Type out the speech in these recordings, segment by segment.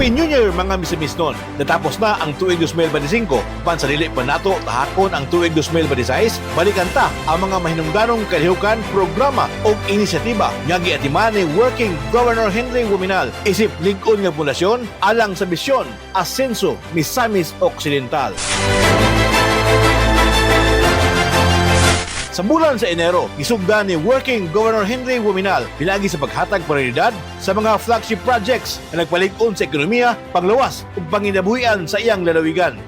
Happy New Year mga misamisnon! Natapos na ang tuig 2025, pansalili pa nato tahakon ang tuig 2026, balikan ta ang mga mahinungdanong kalihukan, programa o inisyatiba nga giatiman ni Working Governor Henry Wuminal isip lig-on nga pundasyon alang sa misyon Asenso Misamis Occidental. Sa bulan sa Enero, isugdan ni Working Governor Henry Wuminal pinagi sa paghatag prioridad sa mga flagship projects na nagpalig-on sa ekonomiya, panglawas ug panginabuhian sa iyang lalawigan.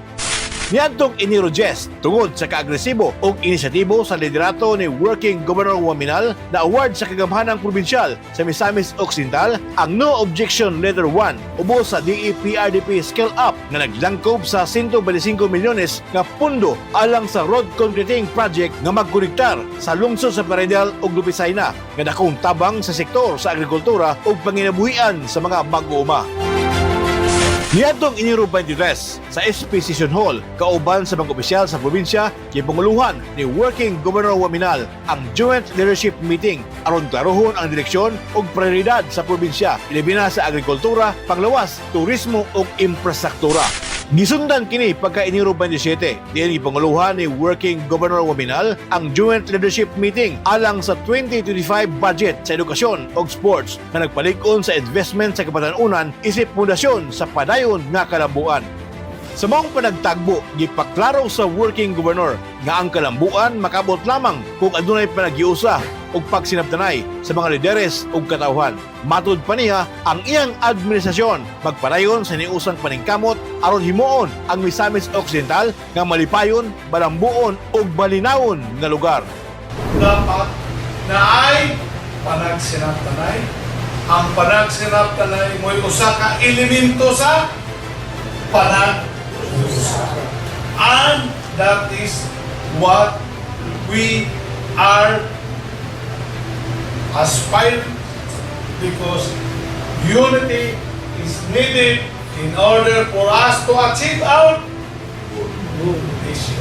Niadtong Enero 10, tungod sa kaagresibo o inisyatibo sa liderato ni Working Governor Wuminal na award sa kagamhanang probinsyal sa Misamis Occidental ang No Objection Letter 1 ubos sa DEPRDP Scale Up na naglangkob sa 125 milyones nga pundo alang sa road concreting project nga magkonektar sa lungsod sa Paridel ug Lupisayna nga dakong tabang sa sektor sa agrikultura ug panginabuhian sa mga mag-uuma. Niadtong Enero 23 sa SP Session Hall, kauban sa mga opisyal sa probinsya, gipanguluhan ni Working Governor Wuminal ang Joint Leadership Meeting aron klarohon ang direksyon ug prioridad sa probinsya, ilabi na sa agrikultura, panglawas, turismo ug infrastruktura. Gisundan kini pagka Enero 27, diyan ipanguluhan ni Working Governor Wuminal ang Joint Leadership Meeting alang sa 2025 budget sa edukasyon ug sports na nagpalig-on sa investment sa kapatanunan isip pundasyon sa padayon nga kalambuan. Sa maong panagtagbo, gipaklaro sa Working Governor nga ang kalambuan makabot lamang kung adunay panagiusa ug pagsinabtanay sa mga lideres ug katawhan. Matud pa niya, ang iyang administrasyon magpadayon sa niusang paningkamot aron himuon ang Misamis Occidental nga malipayon, balambuon ug balinawon nga lugar. Dapat na ay panagsinabtanay. Ang panagsinabtanay mo'y usa ka elemento sa panag-usa. And that is what we are aspiring, because unity is needed in order for us to achieve our mission.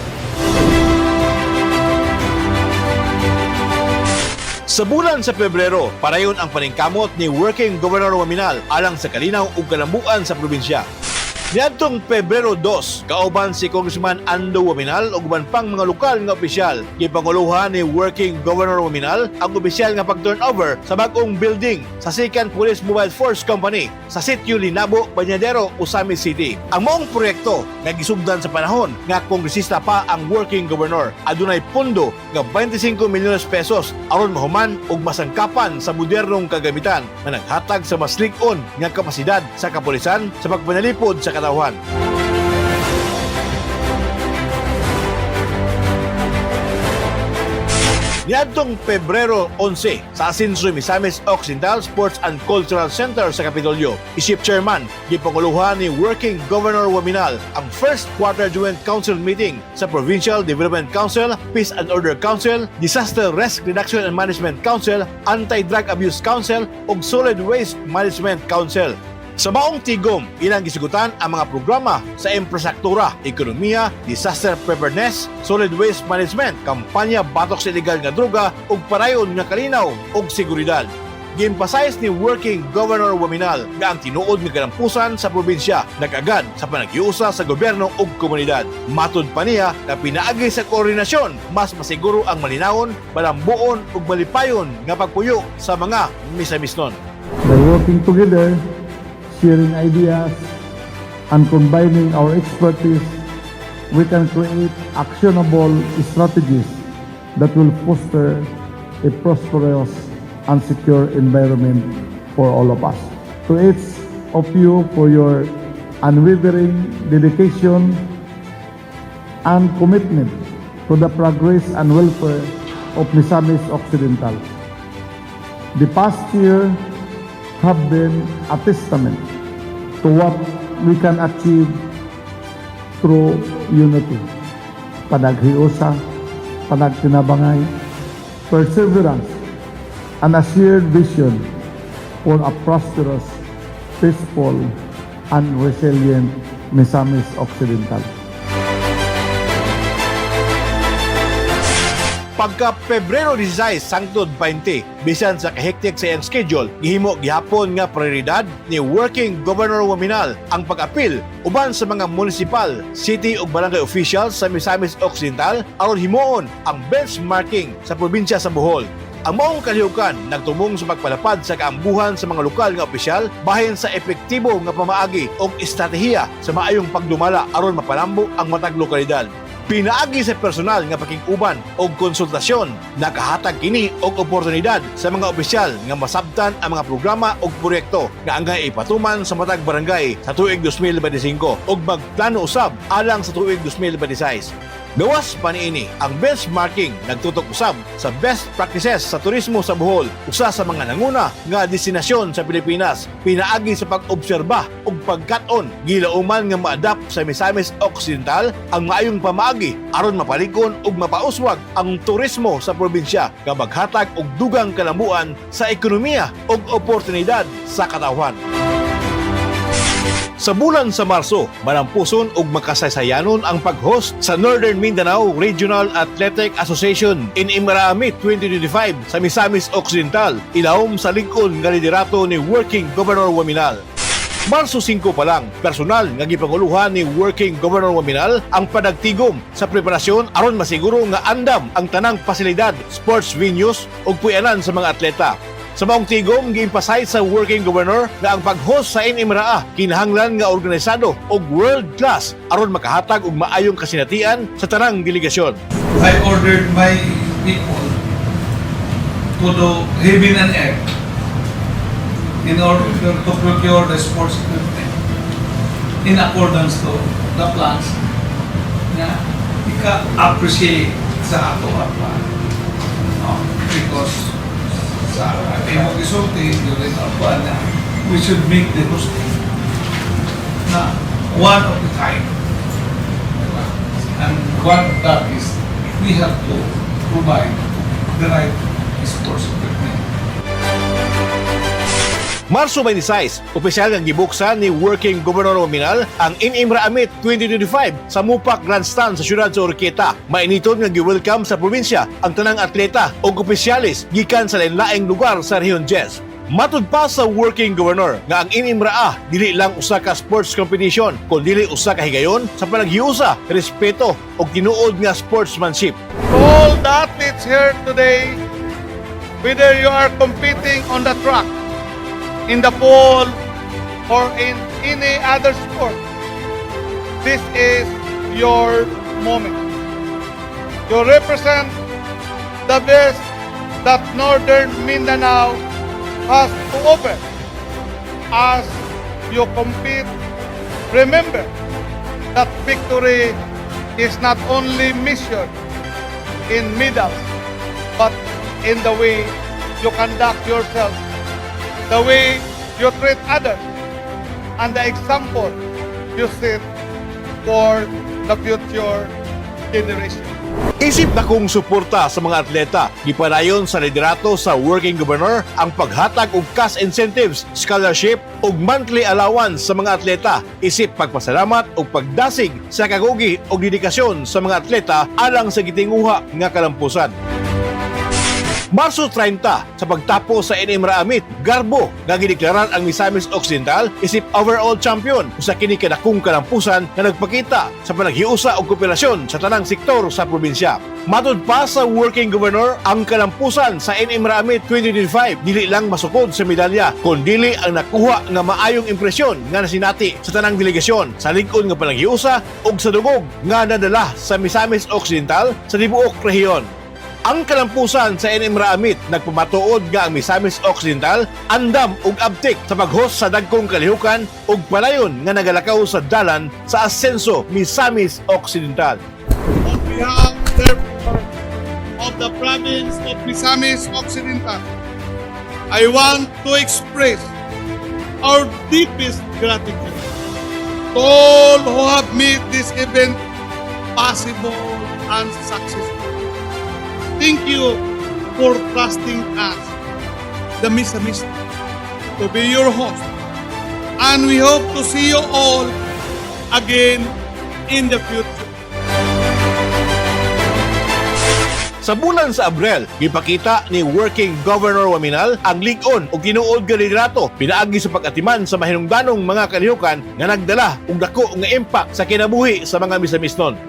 Sa bulan sa Pebrero, parayon ang paningkamot ni Working Governor Wuminal alang sa kalinaw ug kalambuan sa probinsya. Niadtong Pebrero 2, kauban si Congressman Ando Wuminal ug uban pang mga lokal nga opisyal, gipanguluhan ni Working Governor Wuminal ang opisyal nga pag-turnover sa bag-ong building sa 2nd Police Mobile Force Company sa Sitio Linabo, Bañadero, Osamis City. Ang maong proyekto nga gisugdan sa panahon nga kongresista pa ang Working Governor, adunay pondo nga 25 milyones pesos aron mahuman ug masangkapan sa modernong kagamitan na naghatag sa mas lig-on nga kapasidad sa kapulisan sa pagpanalipod sa katawhan. Niadtong Pebrero 11 sa Asenso Misamis Occidental Sports and Cultural Center sa Kapitolyo, isip chairman, gipanguluhan ni Working Governor Wuminal ang first quarter joint council meeting sa Provincial Development Council, Peace and Order Council, Disaster Risk Reduction and Management Council, Anti-Drug Abuse Council ug Solid Waste Management Council. Sa maong tigom, ilang gisugutan ang mga programa sa infrastruktura, ekonomiya, disaster preparedness, solid waste management, kampanya batok sa illegal nga droga ug parayon nga kalinaw ug seguridad. Gi-emphasize ni Working Governor Wuminal nga ang tinuod nga kalampusan sa probinsya nag-agad sa panaghiusa sa gobyerno ug komunidad. Matud pa niya na pinaagi sa koordinasyon, mas masiguro ang malinawon, balambuon ug malipayon nga pagpuyo sa mga misamisnon. By working together, sharing ideas, and combining our expertise, we can create actionable strategies that will foster a prosperous and secure environment for all of us. To each of you for your unwavering dedication and commitment to the progress and welfare of Misamis Occidental. The past year have been a testament to what we can achieve through unity, panaghiusa, panagtinabangay, perseverance, and a shared vision for a prosperous, peaceful, and resilient Misamis Occidental. Pagka Pebrero 16 sangtod 20, bisan sa kahektik sa iyang schedule, gihimo gihapon nga prioridad ni Working Governor Waminal ang pag-apil uban sa mga municipal, city ug barangay officials sa Misamis Occidental aron himuon ang benchmarking sa probinsya sa Bohol. Ang maong kalihukan nagtumong sa pagpalapad sa kaambuhan sa mga lokal nga opisyal bahin sa epektibo nga pamaagi o estratehiya sa maayong pagdumala aron mapalambo ang matag lokalidad. Pinaagi sa personal nga pakiguban o konsultasyon, nakahatag kini og oportunidad sa mga opisyal nga masabtan ang mga programa o proyekto nga angay ipatuman sa matag barangay sa tuig 2025 ug magplano usab alang sa tuig 2026. Gawas pa niini ang benchmarking nagtutok usab sa best practices sa turismo sa Bohol, usa sa mga nanguna nga destinasyon sa Pilipinas. Pinaagi sa pag-obserba ug pagkat-on gilauman nga ma-adapt sa Misamis Occidental ang maayong pamaagi aron mapalikon ug mapauswag ang turismo sa probinsya nga maghatag og dugang kalambuan sa ekonomiya ug oportunidad sa katawhan. Sa bulan sa Marso, manampuson ug makasaysayanon ang pag-host sa Northern Mindanao Regional Athletic Association in Imraamit 2025 sa Misamis Occidental, ilawom sa lingkod nga liderato ni Working Governor Waminal. Marso 5 pa lang, personal nga gipanguluhan ni Working Governor Waminal ang padagtigom sa preparasyon aron masiguro nga andam ang tanang pasilidad, sports venues ug puyanan sa mga atleta. Sa maong tigom, gi-emphasize sa Working Governor na ang pag-host sa Inimraa kinahanglan nga organisado og world class aron makahatag og maayong kasinatian sa tanang delegasyon. I ordered my people to do heaven and earth in order to procure the sports equipment in accordance to the plans na ika-appreciate sa ato apa. No? Because sa ating isulti during our plan na we should make the hosting na one of the kind. Diba? And one of that is we have to provide the right sports equipment. Marso 26, opisyal nga gibuksan ni Working Governor Waminal ang Inimraamit 2025 sa Mupak Grandstand sa siyudad sa Oroquieta. Mainiton nga gi-welcome sa probinsya ang tanang atleta o opisyalis gikan sa lain-laing lugar sa Rehiyon 10. Matud pa sa Working Governor nga ang Inimraa dili lang usa ka sports competition kundi usa ka higayon sa panaghiusa, respeto ug tinuod nga sportsmanship. All the athletes here today, whether you are competing on the track, in the pool, or in any other sport, this is your moment. You represent the best that Northern Mindanao has to offer. As you compete, remember that victory is not only measured in medals, but in the way you conduct yourself, the way you treat others, and the example you set for the future generation. Isip na kong suporta sa mga atleta, gipadayon sa liderato sa Working Governor ang paghatag og cash incentives, scholarship ug monthly allowance sa mga atleta. Isip pagpasalamat ug pagdasig sa kagugi ug dedikasyon sa mga atleta alang sa gitinguha nga kalampusan. Marso 30, sa pagtapos sa Inimraamit, Garbo nga gideklarar ang Misamis Occidental isip overall champion sa kini kadakong kalampusan na nagpakita sa panaghiusa og kooperasyon sa tanang sektor sa probinsya. Matud pa sa Working Governor ang kalampusan sa Inimraamit 2025 dili lang masukod sa medalya kundi ang nakuha nga maayong impresyon nga nasinati sa tanang delegasyon sa lingkod nga panaghiusa ug sa dugog nga nadala sa Misamis Occidental sa tibuok rehiyon. Ang kalampusan sa Inimraamit nagpamatuod nga ang Misamis Occidental andam ug abtik sa pag-host sa dagkong kalihukan ug palayon nga nagalakaw sa dalan sa Asenso Misamis Occidental. On behalf, therefore, of the province of Misamis Occidental, I want to express our deepest gratitude to all who have made this event possible and successful. Thank you for trusting us, the Misamis, to be your host. And we hope to see you all again in the future. Sa Sa bulan sa Abril, ipakita ni Working Governor Waminal ang lig-on o tinuod nga liderato pinaagi sa pag-atiman sa mahinungdanong mga kalihukan nga nagdala og dako nga impact sa kinabuhi sa mga misamisnon.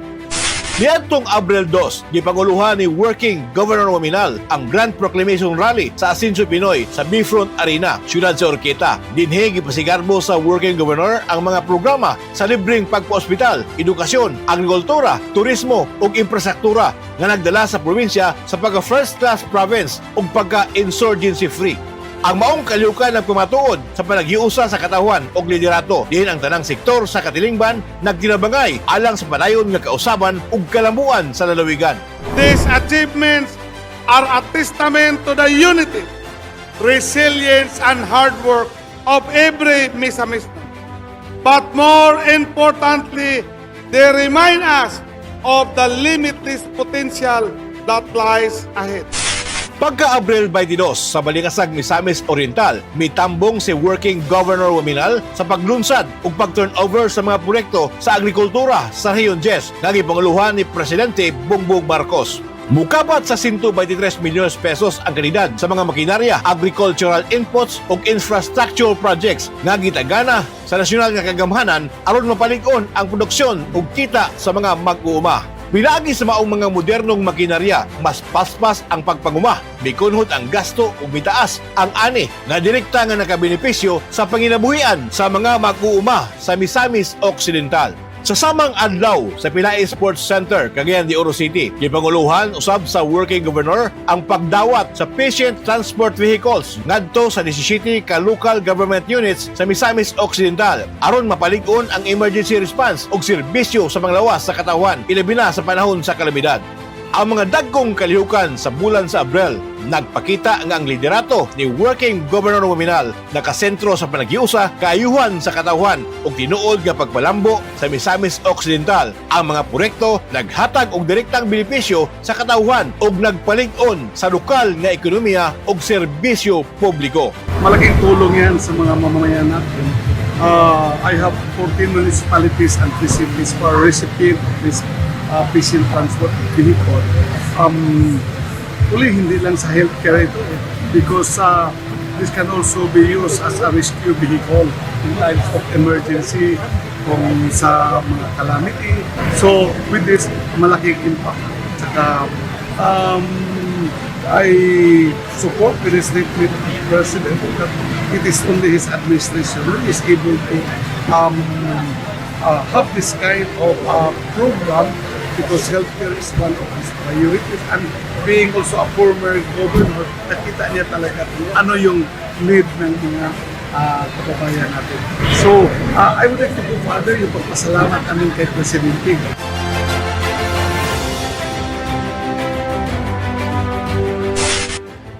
Niadtong Abril 2, gipanguluhan ni Working Governor Waminal ang Grand Proclamation Rally sa Asinso Pinoy sa Bifront Arena, siyudad sa Orqueta. Dinhi gipasigarbo sa Working Governor ang mga programa sa libreng pagpa-ospital, edukasyon, agrikultura, turismo ug infrastruktura nga nagdala sa probinsya sa pagka-first class province ug pagka-insurgency free. Ang maong kalihukan ng pumatuod sa panaghiusa sa katawhan o liderato diin ang tanang sektor sa katilingban nagtinabangay alang sa padayon nga kausaban ug kalamuan sa lalawigan. These achievements are a testament to the unity, resilience, and hard work of every Misamisnon. But more importantly, they remind us of the limitless potential that lies ahead. Pagka-Abril 22 sa Balingasag, Misamis Oriental, mitambong si Working Governor Waminal sa paglunsad ug pag-turnover sa mga proyekto sa agrikultura sa Rehiyon 10 nga gipanguluhan ni Presidente Bongbong Marcos. Mukapat sa 123 milyon pesos ang kalidad sa mga makinarya, agricultural inputs ug infrastructure projects nga gitagana sa nasyonal nga kagamhanan aron mapalig-on ang produksyon ug kita sa mga mag-uuma. Pinaagi sa maong mga modernong makinarya, mas paspas ang pagpanguma, bikunhot ang gasto ug mitaas ang ani nga direkta nga nakabenepisyo sa panginabuhian sa mga mag-uuma sa Misamis Occidental. Sa samang adlaw sa Pilay Sports Center, Cagayan de Oro City, gipanguluhan usab sa Working Governor ang pagdawat sa patient transport vehicles ngadto sa 17 ka local government units sa Misamis Occidental aron mapalig-on ang emergency response ug serbisyo sa mga lawas sa katawhan ilabi na sa panahon sa kalamidad. Ang mga dagkong kalihukan sa bulan sa Abril nagpakita nga ang liderato ni Working Governor Waminal nakasentro sa panaghiusa, kaayuhan sa katawhan ug tinuod nga pagpalambo sa Misamis Occidental. Ang mga proyekto naghatag og direktang benepisyo sa katawhan ug nagpalig-on sa lokal nga ekonomiya ug serbisyo publiko. Malaking tulong yan sa mga mamamayan natin. I have 14 municipalities and 3 cities for recipient of this patient transport vehicle. Uli, hindi lang sa healthcare ito because this can also be used as a rescue vehicle in times of emergency kung sa mga calamity. So with this, malaking impact. Saka, I support with the statement of the President that it is only his administration who is able to have this kind of program because healthcare is one of his priorities, and being also a former governor, nakita niya talaga ano yung need ng mga kababayan natin. So, I would like to go further yung pagpasalamat namin kay Presidente.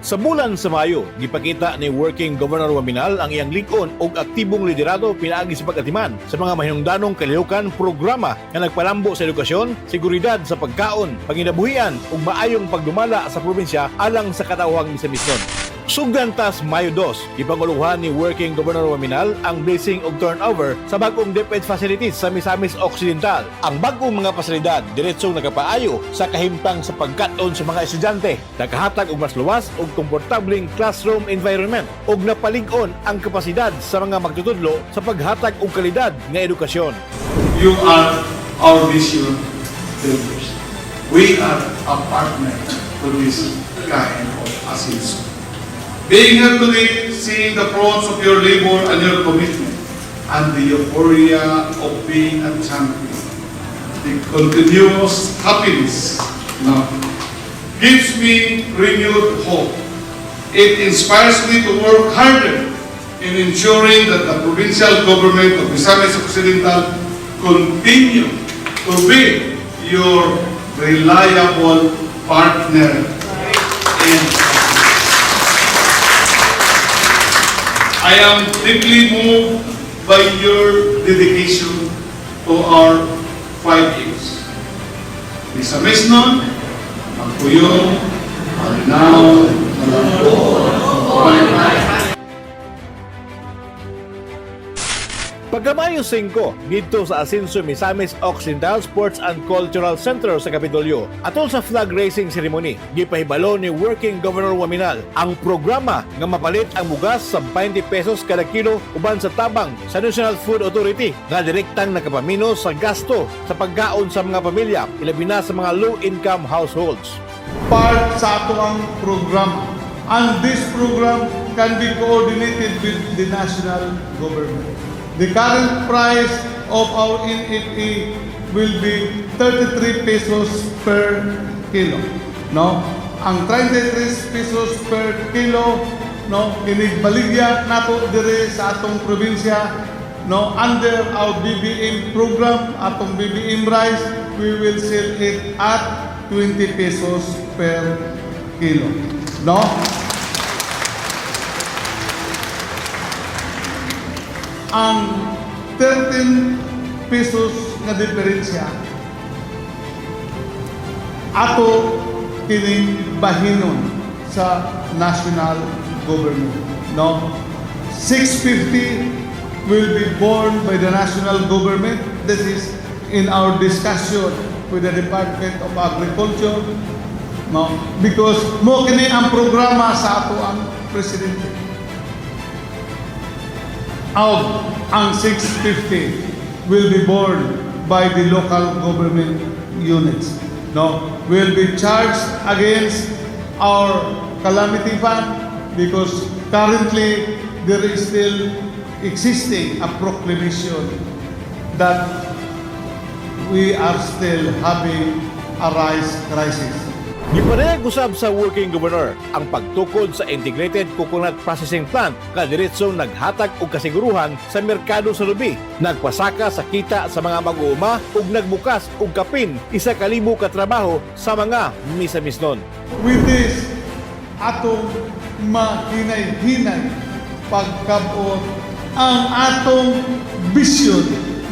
Sa bulan sa Mayo, gipakita ni Working Governor Waminal ang iyang lig-on ug aktibong liderato pinaagi sa pag-atiman sa mga mahinungdanong kalihukan programa nga nagpalambo sa edukasyon, seguridad sa pagkaon, panginabuhian ug maayong pagdumala sa probinsya alang sa katawhang Misamisnon. Sugdan tas Mayo 2, gipanguluhan ni Working Governor Waminal ang blessing ug turnover sa bag-ong DepEd facilities sa Misamis Occidental. Ang bag-ong mga pasilidad diretsong nagapaayo sa kahimpang sa pagkat-on sa mga estudyante, nakahatag og mas luwas ug komportableng classroom environment ug napalig-on ang kapasidad sa mga magtutudlo sa paghatag og kalidad nga edukasyon. You are our vision builders. We are a partner to this kind of assistance. Being here today, seeing the fruits of your labor and your commitment, and the euphoria of being a champion, the continuous happiness now gives me renewed hope. It inspires me to work harder in ensuring that the provincial government of Misamis Occidental continue to be your reliable partner in I am deeply moved by your dedication to our 5 years. Misamisnon, Magpuyong, Malinao, Malambon, Pagkamayo 5, dito sa Asenso Misamis Occidental Sports and Cultural Center sa Kapitolyo, atol sa flag raising ceremony, gipahibalo ni Working Governor Waminal ang programa nga mapalit ang bugas sa 20 pesos kada kilo uban sa tabang sa National Food Authority nga direktang nakapamino sa gasto sa pagkaon sa mga pamilya, ilabi na sa mga low-income households. Part sa ato ang program. And this program can be coordinated with the national government. The current price of our NFA will be 33 pesos per kilo. No? Ang 33 pesos per kilo, no, kinigbaligya nato dire sa atong probinsya, no, under our BBM program, atong BBM rice, we will sell it at 20 pesos per kilo. No? Ang 13 pesos na diferensya ato kining bahinon sa national government. No? 650 will be borne by the national government. This is in our discussion with the Department of Agriculture. No? Because mo kini ang programa sa ato ang presidente. Ang 650 will be borne by the local government units. No, will be charged against our calamity fund because currently there is still existing a proclamation that we are still having a rice crisis. Gipanayag usab sa Working Governor ang pagtukod sa Integrated Coconut Processing Plant nga diretsong naghatag og kasiguruhan sa merkado sa lubi, nagpasaka sa kita sa mga mag-uuma ug nagbukas og kapin 1,000 ka trabaho sa mga misamisnon. With this, atong mahinay-hinay pagkabot ang atong vision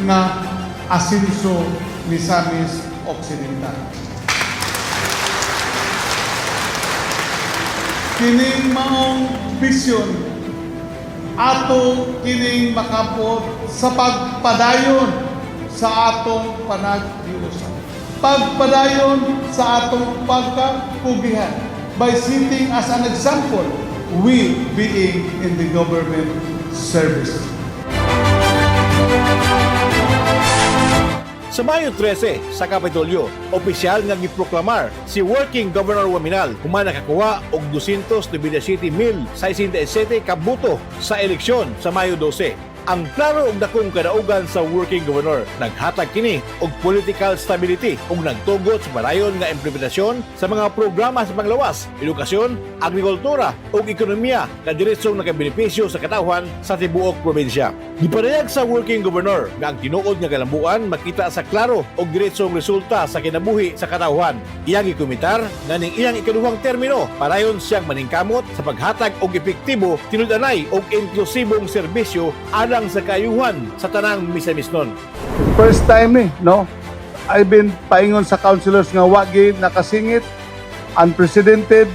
nga Asenso Misamis Occidental. Kining maong vision ato kining makabot sa pagpadayon sa atong panaghiusa. Pagpadayon sa atong pagkapugihan by setting as an example, we being in the government service. Sa Mayo 13 sa Kapitolyo, opisyal nga giproklamar si Working Governor Waminal human nakakuha og 297,067 ka boto sa eleksyon sa Mayo 12. Ang klaro og dakong kadaugan sa Working Governor naghatag kini og political stability ug nagtugot sa padayon nga implementasyon sa mga programa sa panglawas, edukasyon, agrikultura ug ekonomiya nga diretsong nakabenepisyo sa katawhan sa tibuok probinsya. Gipanayag sa Working Governor nga ang tinuod nga kalambuan makita sa klaro og diretsong resulta sa kinabuhi sa katawhan. Iyang gikomentar nga ning iyang ikaduhang termino padayon siyang maningkamot sa paghatag og epektibo, tinud-anay og inklusibong serbisyo alang sa kayuhan sa tanang misamisnon. First time no? I've been paingon sa councilors nga wagi nakasingit, unprecedented,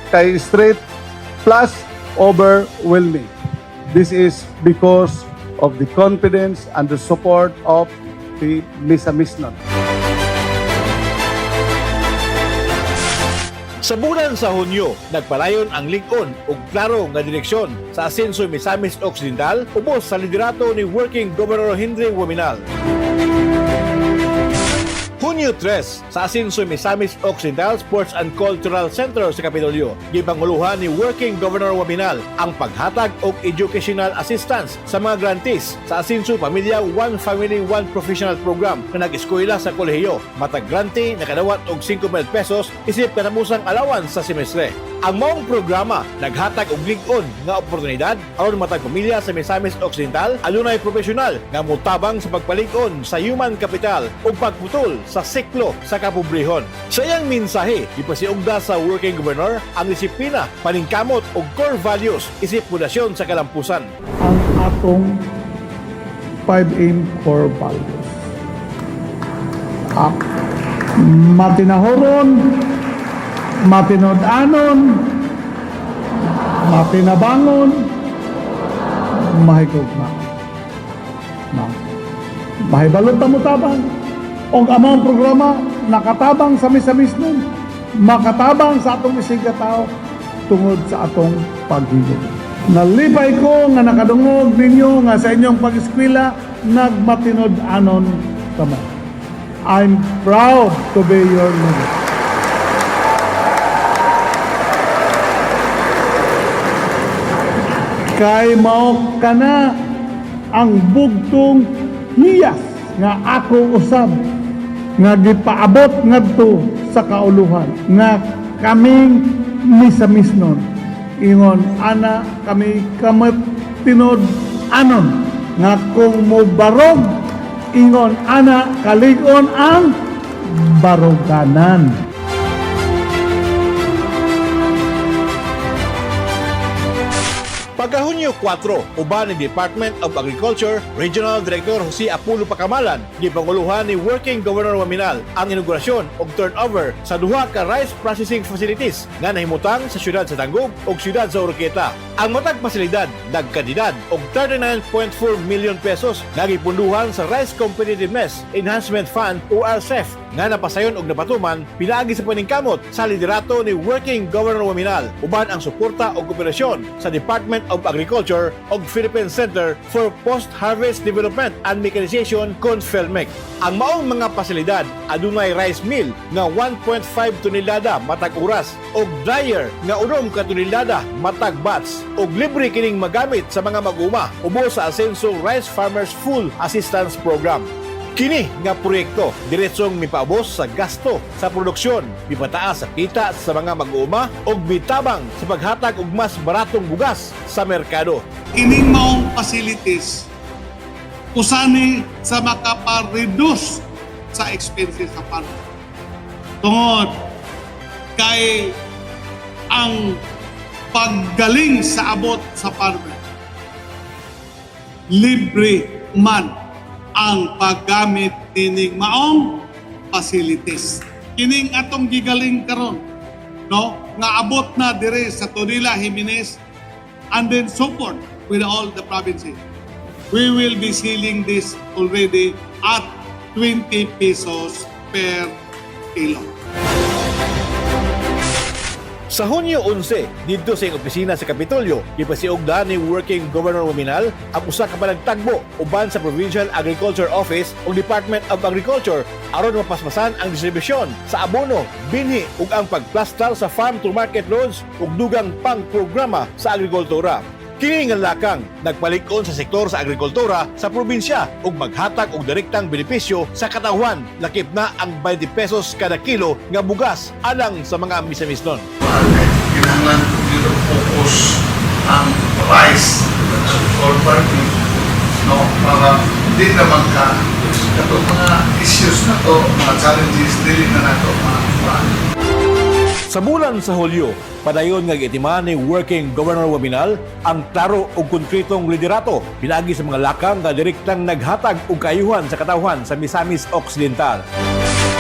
kay straight, plus overwhelming. This is because of the confidence and the support of the misamisnon. Sa bulan sa Hunyo, nagpalayon ang lig-on ug klaro nga direksyon sa Asenso Misamis Occidental ubos sa liderato ni Working Governor Henry Waminal. Hunyo 3 sa Asenso Misamis Occidental Sports and Cultural Center sa Kapitolyo, gipanguluhan ni Working Governor Waminal ang paghatag og educational assistance sa mga grantees sa Asenso Pamilya One Family One Professional Program na nag-eskwela sa kolehiyo. Matag grante nakadawat og 5,000 pesos isip kanamusang allowance sa semestre. Ang maong programa naghatag og lig-on nga oportunidad aron matag pamilya sa Misamis Occidental adunay profesional nga motabang sa pagpalig-on sa human capital ug pagputol sa siklo sa kapobrehon. Sa iyang mensahe, ipasiugda sa Working Governor ang disiplina, paningkamot ug core values isip pundasyon sa kalampusan. Ang atong 5 core values. Matinahoron, matinod-anon, mapinabangon, mahigugma. No. Mahibalot na mo tabang. O amang programa, nakatabang sa misamis nun. Makatabang sa atong isig katao tungod sa atong paghigog. Nalipay ko nga nakadungog ninyo nga sa inyong pag-eskwela nagmatinod anon kamo. I'm proud to be your leader. Kay mao kana ang bugtong hiyas nga ako usab nga gipaabot ngadto sa kauluhan nga kaming misamisnon ingon ana kami tinod anon nga kung mobarog ingon ana kaligon ang baroganan. Pagkahunyo 4, uban ni Department of Agriculture, Regional Director Jose Apulo Pacamalan, gipanguluhan ni Working Governor Waminal ang inaugurasyon o turnover sa duha ka rice processing facilities nga nahimutang sa siyudad sa Tangub o siyudad sa Oroquieta. Ang matag pasilidad nagkandidad og 39.4 million pesos nga gipunduhan sa Rice Competitiveness Enhancement Fund o RCEF nga napasayon og napatuman pinaagi sa paningkamot sa liderato ni Working Governor Waminal uban ang suporta o kooperasyon sa Department of Agriculture ug Philippine Center for Post-Harvest Development and Mechanization CONFELMEC. Ang maong mga pasilidad adunay rice mill nga 1.5 tonelada matag oras ug dryer nga 1 ka tonelada matag batch ug libre kining magamit sa mga mag-uma ubos sa Asenso Rice Farmers Full Assistance Program. Kini nga proyekto diretsong mipaabos sa gasto sa produksyon, mipataas sa kita sa mga mag-uuma ug bitabang sa paghatag og mas baratong bugas sa merkado. Kining maong facilities usani sa makapareduce sa expenses sa farmer. Tungod kay ang paggaling sa abot sa farmer, libre man ang paggamit kining maong facilities. Kining atong gigaling karon, no, nga abot na dire sa Tonila, Jimenez, and then so forth with all the provinces. We will be selling this already at 20 pesos per kilo. Sa Hunyo 11, dito sa opisina sa Kapitolyo, ipasiugdan ni Working Governor Waminal ang usa ka panagtagbo uban sa Provincial Agriculture Office ug Department of Agriculture aron mapasmasan ang distribusyon sa abono, binhi ug ang pagplastar sa farm to market loans ug dugang pang-programa sa agrikultura. Kini nga lakang nagpalig-on sa sektor sa agrikultura sa probinsya ug maghatag og direktang benepisyo sa katawhan lakip na ang 20 pesos kada kilo nga bugas alang sa mga misamisnon. Kinahanglan dito focus ang rice or farming, no, para hindi naman katong mga issues na to, mga challenges dili na nato Sa bulan sa Hulyo, padayon nga giitiman ni Working Governor Waminal ang klaro ug konkretong liderato pinagi sa mga lakang nga direktang naghatag og kaayuhan sa katawhan sa Misamis Occidental.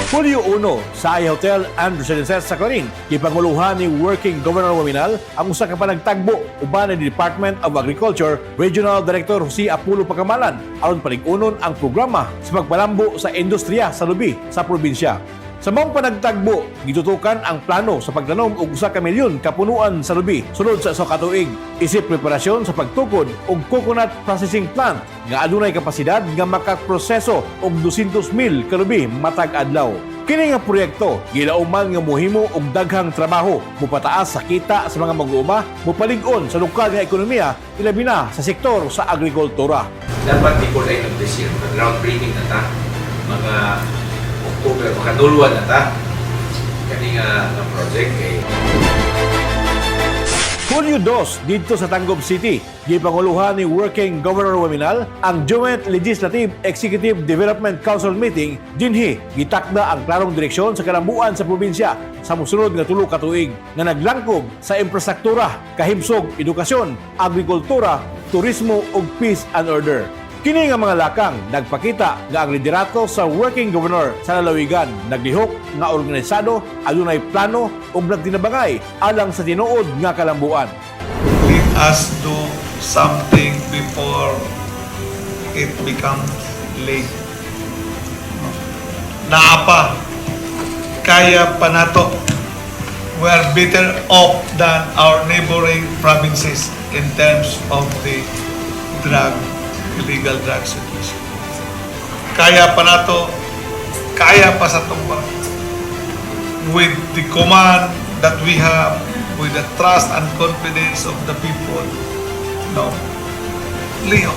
Hulyo 1 sa I Hotel and Residences sa Clarin, gipanguluhan ni Working Governor Waminal ang usa ka panagtagbo uban ni Department of Agriculture Regional Director Jose Apulo Pacamalan aron palig-unon ang programa sa pagpalambo sa industriya sa lubi sa probinsya. Sa maong panagtagbo, gitutukan ang plano sa pagtanom og 1 milyon ka punuan sa lubi sunod sa ka tuig. Isip preparasyon sa pagtukod og coconut processing plant nga adunay kapasidad nga makaproseso og 200,000 ka lubi matag adlaw. Kini nga proyekto gilauman nga mohimo og daghang trabaho, mupataas sa kita sa mga mag-uuma, mupalig-on sa lokal nga ekonomiya, ilabi na sa sektor sa agrikultura. Dapat before the end of this year, groundbreaking na ta, mga October, makaduluan na ta, kani nga project eh. Hulyo 2, dito sa Tangub City, gipanguluhan ni Working Governor Waminal ang Joint Legislative Executive Development Council meeting dinhi gitakda ang klarong direksyon sa kalambuan sa probinsya sa mosunod nga 3 ka tuig nga naglangkob sa infrastruktura, kahimsog, edukasyon, agrikultura, turismo ug peace and order. Kini nga mga lakang nagpakita nga ang liderato sa Working Governor sa lalawigan naglihok nga organisado, adunay plano ug nagtinabangay alang sa tinuod nga kalambuan. Let us do something before it becomes late. Naapa, kaya pa nato. We are better off than our neighboring provinces in terms of the illegal drug situation. Kaya pa nato, kaya pa sa tumbang. With the command that we have, with the trust and confidence of the people, no, Leo.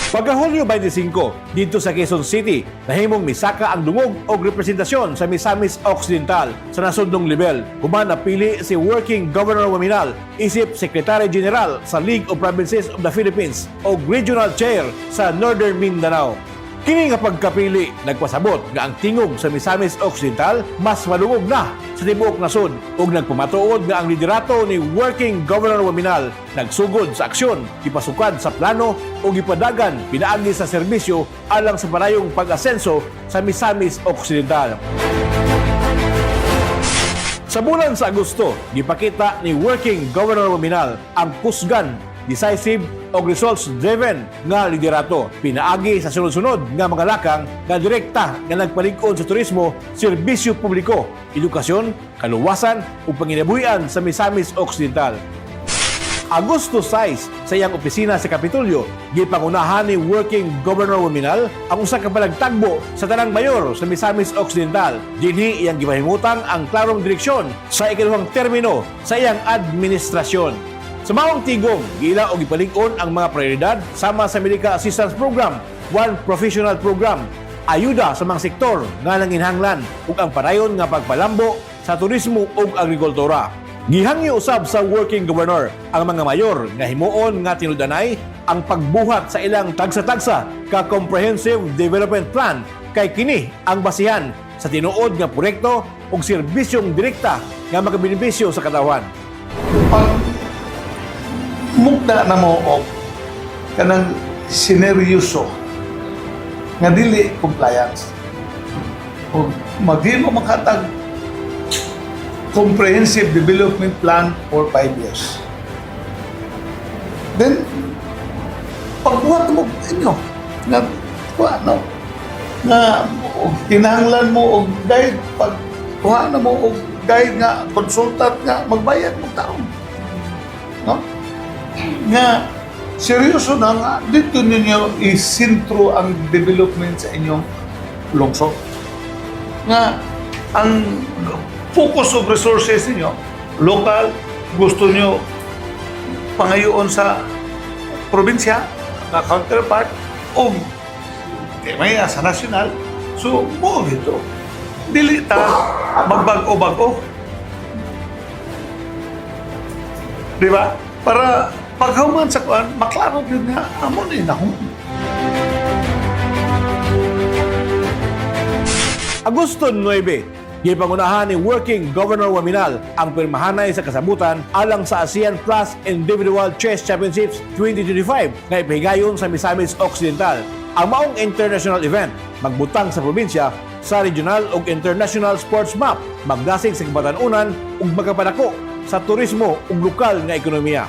Pagka-Hulyo 25, dito sa Quezon City, nahimong misaka ang dungog o representasyon sa Misamis Occidental sa nasundong level. Human napili si Working Governor Waminal, isip Secretary General sa League of Provinces of the Philippines o Regional Chair sa Northern Mindanao. Kini nga pagkapili nagpasabot nga ang tingog sa Misamis Occidental mas malungog na sa tibuok nasod ug nagpamatuod nga ang liderato ni Working Governor Waminal nagsugod sa aksyon, ipasukad sa plano ug ipadagan pinaagi sa serbisyo alang sa parayong pag-asenso sa Misamis Occidental. Sa bulan sa Agosto, gipakita ni Working Governor Waminal ang kusgan, decisive o results-driven nga liderato. Pinaagi sa sunod-sunod nga mga lakang nga direkta nga nagpalig-on sa turismo, serbisyo publiko, edukasyon, kaluwasan ug panginabuhian sa Misamis Occidental. Agosto 6 sa iyang opisina sa Kapitolyo, gipangunahan ni Working Governor Waminal ang usa ka panagtagbo sa tanang mayor sa Misamis Occidental. Dinhi iyang gipahimutan ang klarong direksyon sa ikaduhang termino sa iyang administrasyon. Sa maong tigong, gila o gipalig-on ang mga prioridad sama sa Medical Assistance Program, One Professional Program, ayuda sa mga sektor nga nanginhanglan ug ang padayon nga pagpalambo sa turismo ug agrikultura. Gihangyo usab sa Working Governor ang mga mayor nga himuon nga tinud-anay ang pagbuhat sa ilang tagsa-tagsa ka Comprehensive Development Plan kay kini ang basihan sa tinuod nga proyekto ug serbisyong direkta nga makabenepisyo sa katawan. Mugda na mo og kanang sineryoso nga dili compliance o magdi mo makatag comprehensive development plan for 5 years. Then pagbuhat mo inyo nga ano nga kinahanglan mo og guide pag kuha na mo og guide nga consultant nga magbayad mo taon, no? Nga seryoso na nga dito ninyo isintro ang development sa inyong lungsod. Nga ang focus of resources ninyo local, gusto nyo pangayoon sa probinsya na counterpart o may sa nasyonal, so mo ito dili ta magbago-bago, di ba? Para paghuman sa kuan, maklaro yun nga, amo na yun. Agosto 9, gipangunahan ni Working Governor Waminal ang pirmahanay sa kasabutan alang sa ASEAN Plus Individual Chess Championships 2025 na ipahigayon sa Misamis Occidental. Ang maong international event magbutang sa probinsya sa regional ug international sports map, magdasig sa kabatanunan ug magapadako sa turismo ug lokal nga ekonomiya.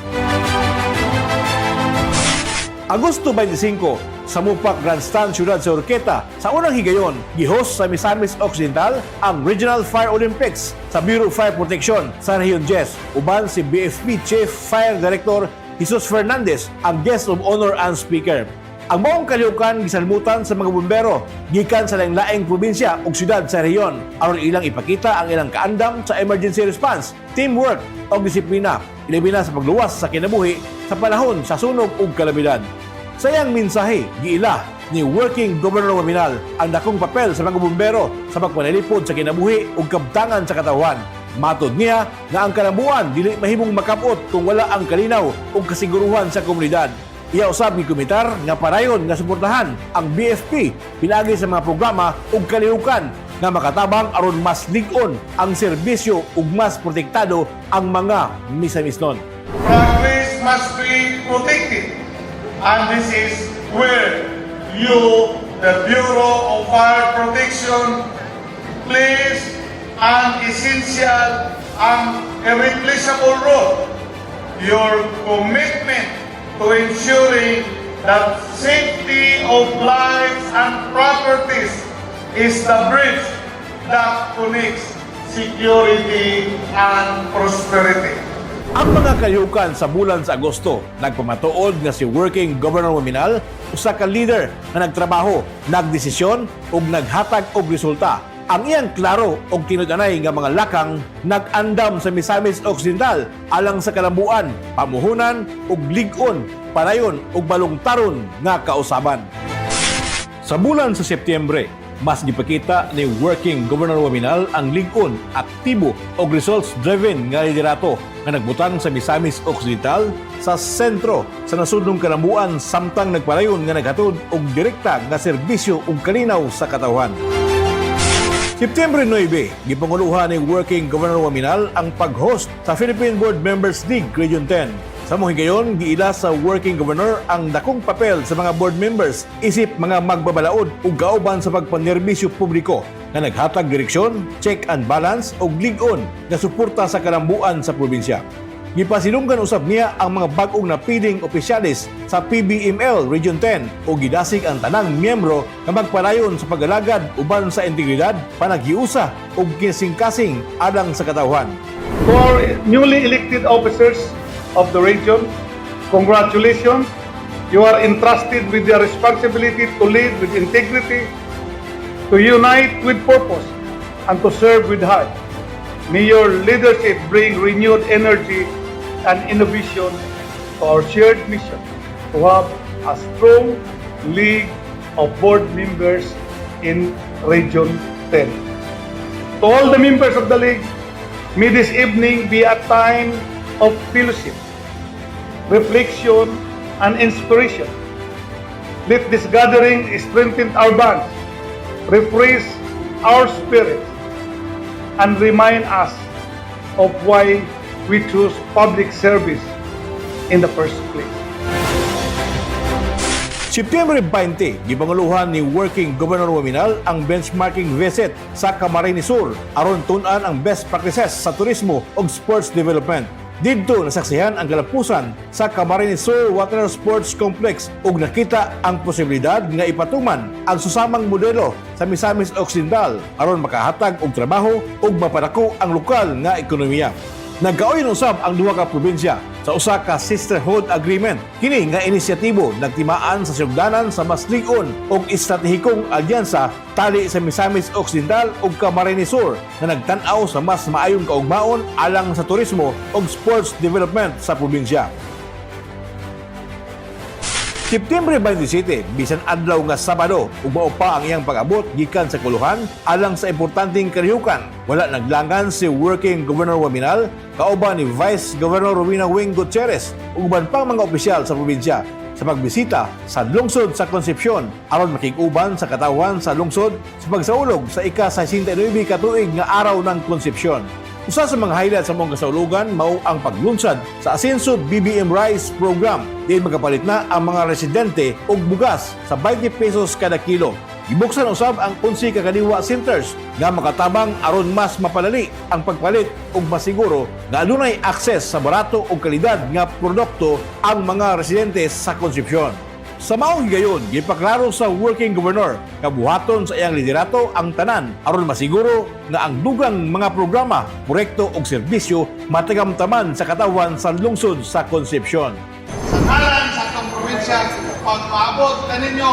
Agosto 25, sa Mupak Grandstand Ciudad sa Urqueta, sa unang higayon, gihos sa Misamis Occidental ang Regional Fire Olympics sa Bureau of Fire Protection sa Rehiyon 10. Uban si BFP Chief Fire Director Jesus Fernandez ang guest of honor and speaker. Ang maong kalihukan gisalmutan sa mga bumbero gikan sa laing-laing probinsya ug syudad sa rehiyon aron ilang ipakita ang ilang kaandam sa emergency response, teamwork ug disiplina, ilabi na sa pagluwas sa kinabuhi sa panahon sa sunog ug kalamidad. Sa iyang mensahe, giila ni Working Governor Waminal ang dakong papel sa mga bumbero sa pagpanalipod sa kinabuhi ug kabtangan sa katawhan. Matod niya nga ang kalambuan dili mahimong makapot kung wala ang kalinaw ug kasiguruhan sa komunidad. Iya usab ni komitar nga parayon nga suportahan ang BFP pinagi sa mga programa ug kalihukan nga makatabang aron mas lig-on ang serbisyo ug mas protektado ang mga misamisnon. Countries must be protected, and this is where you, the Bureau of Fire Protection, plays an essential and irreplaceable role. Your commitment to ensuring that safety of lives and properties is the bridge that connects security and prosperity. Ang mga kayukan sa bulan sa Agosto, nagpamatuod nga si Working Governor Waminal, usa ka leader na nagtrabaho, nagdesisyon ug naghatag og resulta. Ang iyang klaro og tinud-anay nga mga lakang nag-andam sa Misamis Occidental alang sa kalambuan, pamuhunan ug lig-on, panayon ug balungtaron nga kausaban. Sa bulan sa Setyembre, mas gipakita ni Working Governor Waminal ang lig-on, aktibo o results-driven nga liderato nga nagbutang sa Misamis Occidental sa sentro sa nasudnong kalambuan samtang nagparayon nga naghatod og direkta nga serbisyo ug kalinaw sa katawhan. September 9, gipanguluhan ni Working Governor Waminal ang pag-host sa Philippine Board Members League Region 10. Sa mga higayon, giila sa Working Governor ang dakong papel sa mga board members isip mga magbabalaod ug kauban sa pagpanerbisyo publiko nga naghatag direksyon, check and balance ug lig-on nga suporta sa kalambuan sa probinsya. Gipasilunggan usab niya ang mga bag-ong napiling opisyalis sa PBML Region 10 o gidasig ang tanang miyembro nga magpadayon sa pag-alagad uban sa integridad, panaghiusa ug kising-kasing alang sa katawhan. For newly elected officers of the region, congratulations. You are entrusted with the responsibility to lead with integrity, to unite with purpose, and to serve with heart. May your leadership bring renewed energy and innovation to our shared mission to have a strong league of board members in Region 10. To all the members of the league, may this evening be a time of fellowship, reflection, and inspiration. Let this gathering strengthen our bonds, refresh our spirits, and remind us of why we choose public service in the first place. September 20, gipanguluhan ni Working Governor Waminal ang benchmarking visit sa Camarines Sur aron tun-an ang best practices sa turismo ug sports development. Dito nasaksihan ang kalapusan sa Camarines Sur Water Sports Complex ug nakita ang posibilidad nga ipatuman ang susamang modelo sa Misamis Occidental aron makahatag og trabaho ug mapadako ang lokal nga ekonomiya. Nagkaoy usab ang duha ka probinsya sa usa ka sisterhood agreement. Kini nga inisyatibo nagtimaan sa sugdanan sa mas lig-on ug estratehikong alyansa tali sa Misamis Occidental ug Camarines Sur na nagtan-aw sa mas maayong kaugmaon alang sa turismo ug sports development sa probinsya. September 27, bisan adlaw nga Sabado, ug mao pa ang iyang pag-abot gikan sa kuluhan alang sa importanteng kalihukan. Wala naglangan si Working Governor Waminal kauban ni Vice Governor Rowena Wing Gutierrez ug uban pang mga opisyal sa probinsya sa pagbisita sa lungsod sa Concepcion aron makig-uban sa katawhan sa lungsod sa pagsaulog sa ika-69 katuig nga araw ng Concepcion. Usa sa mga highlights sa mong kasaulugan mao ang paglunsad sa Asenso BBM Rice Program diin magapalit na ang mga residente og bugas sa 20 pesos kada kilo. Gibuksan usab ang 11 ka kaliwa centers nga makatabang aron mas mapalali ang pagpalit ug masiguro nga adunay akses sa barato ug kalidad nga produkto ang mga residente sa Concepcion. Sa maong higayon, gipaklaro sa Working Governor kabuhaton sa iyang liderato ang tanan aron masiguro nga ang dugang mga programa, proyekto ug serbisyo matagamtaman sa katawhan sa lungsod sa Concepcion. Sa ngalan sa atong probinsya, pagpaabot na ninyo,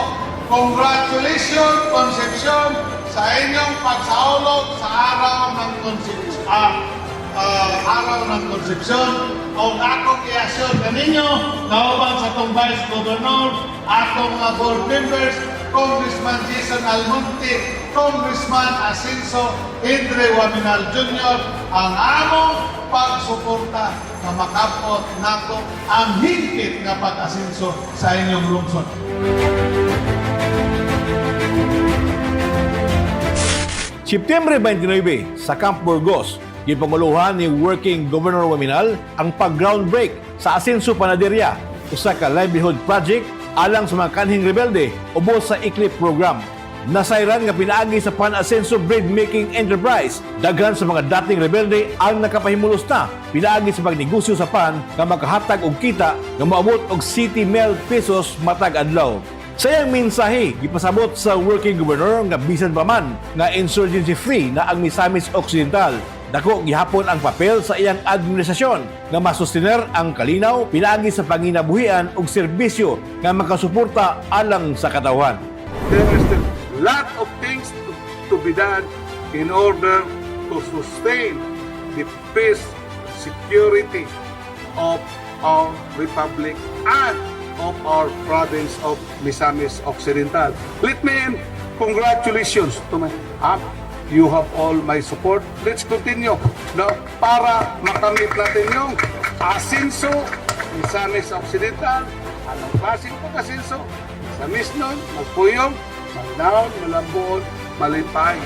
congratulations, Concepcion, sa inyong pagsaulog sa araw ng Concepcion. O akong iasyon na ninyo, nauban sa itong Vice Governor, atong mga board members, Congressman Jason Almonte, Congressman Asenso Andre Waminal Jr., ang among pagsuporta na makapot nato ang higpit nga pag-asenso sa inyong lungsod. September 29, sa Camp Burgos, gipanguluhan ni Working Governor Waminal ang pag-groundbreak sa Asenso Panaderia, usa ka livelihood project alang sa mga kanhing rebelde ubos sa ICLIP program. nasayran nga pinaagi sa Pan-Asenso Bread Making Enterprise. Daghan sa mga dating rebelde ang nakapahimulos na pinaagi sa pagnegosyo sa pan nga makahatag og kita nga moabot og 70 mil pesos matag adlaw. Sa iyang mensahe, gipasabot sa working governor nga bisan pa man nga insurgency free na ang Misamis Occidental. Dako gihapon ang papel sa iyang administrasyon nga masustener ang kalinaw pinaagi sa panginabuhian og serbisyo nga makasuporta alang sa katawhan. There is still a lot of things to be done in order to sustain the peace, security of our republic and of our province of Misamis Occidental. Let me end. Congratulations to my you have all my support. Let's continue no, para makamit natin yung Asenso, Misamis Occidental. Anong klaseng pag-asenso? Misamis nun, Magpuyong, Malinawon, Malambon, Malipay.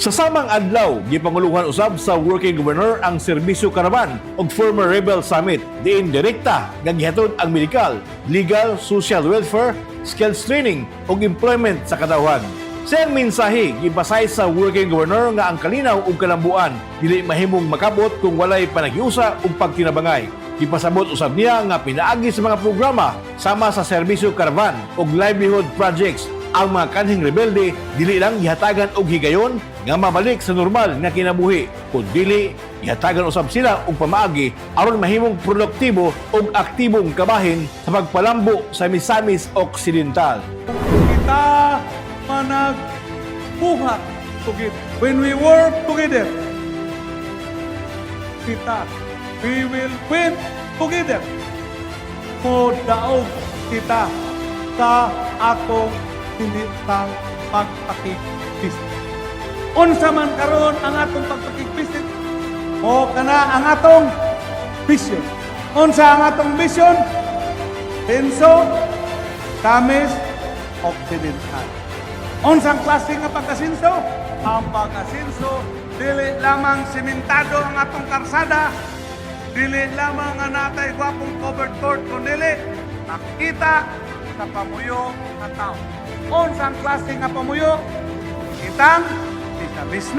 Sa samang adlaw, gipanguluhan usab sa working governor ang serbisyo karaban og former rebel summit diin direkta nga gihatod ang medical, legal, social welfare, skills training ug employment sa katawhan. Sa iyang mensahe, gipasay sa working governor nga ang kalinaw ug kalambuan dili mahimong makabot kung walay panagiusa ug pagtinabangay. Gipasabot usab niya nga pinaagi sa mga programa sama sa serbisyo karavan ug livelihood projects ang mga kanhing rebelde dili lang gihatagan og higayon nga mabalik sa normal nga kinabuhi, kundi gihatagan usab sila og pamaagi aron mahimong produktibo ug aktibong kabahin sa pagpalambo sa Misamis Occidental. Kita managbuhat together. When we work together, we will win together. Modaog kita sa atong hinitang pagpakikbisnes. Unsa man karon ang atong pagpakikbisnes, o kana ang atong vision. Unsa ang atong vision? Asenso, Misamis Occidental. Unsang klase nga pag-asenso? Ang pag-asenso, dili lamang simentado ang atong karsada, dili lamang nga natay gwapong covered court, kundi nakita sa pamuyo nga tao. Unsang klase nga pamuyo? Kitang Misamis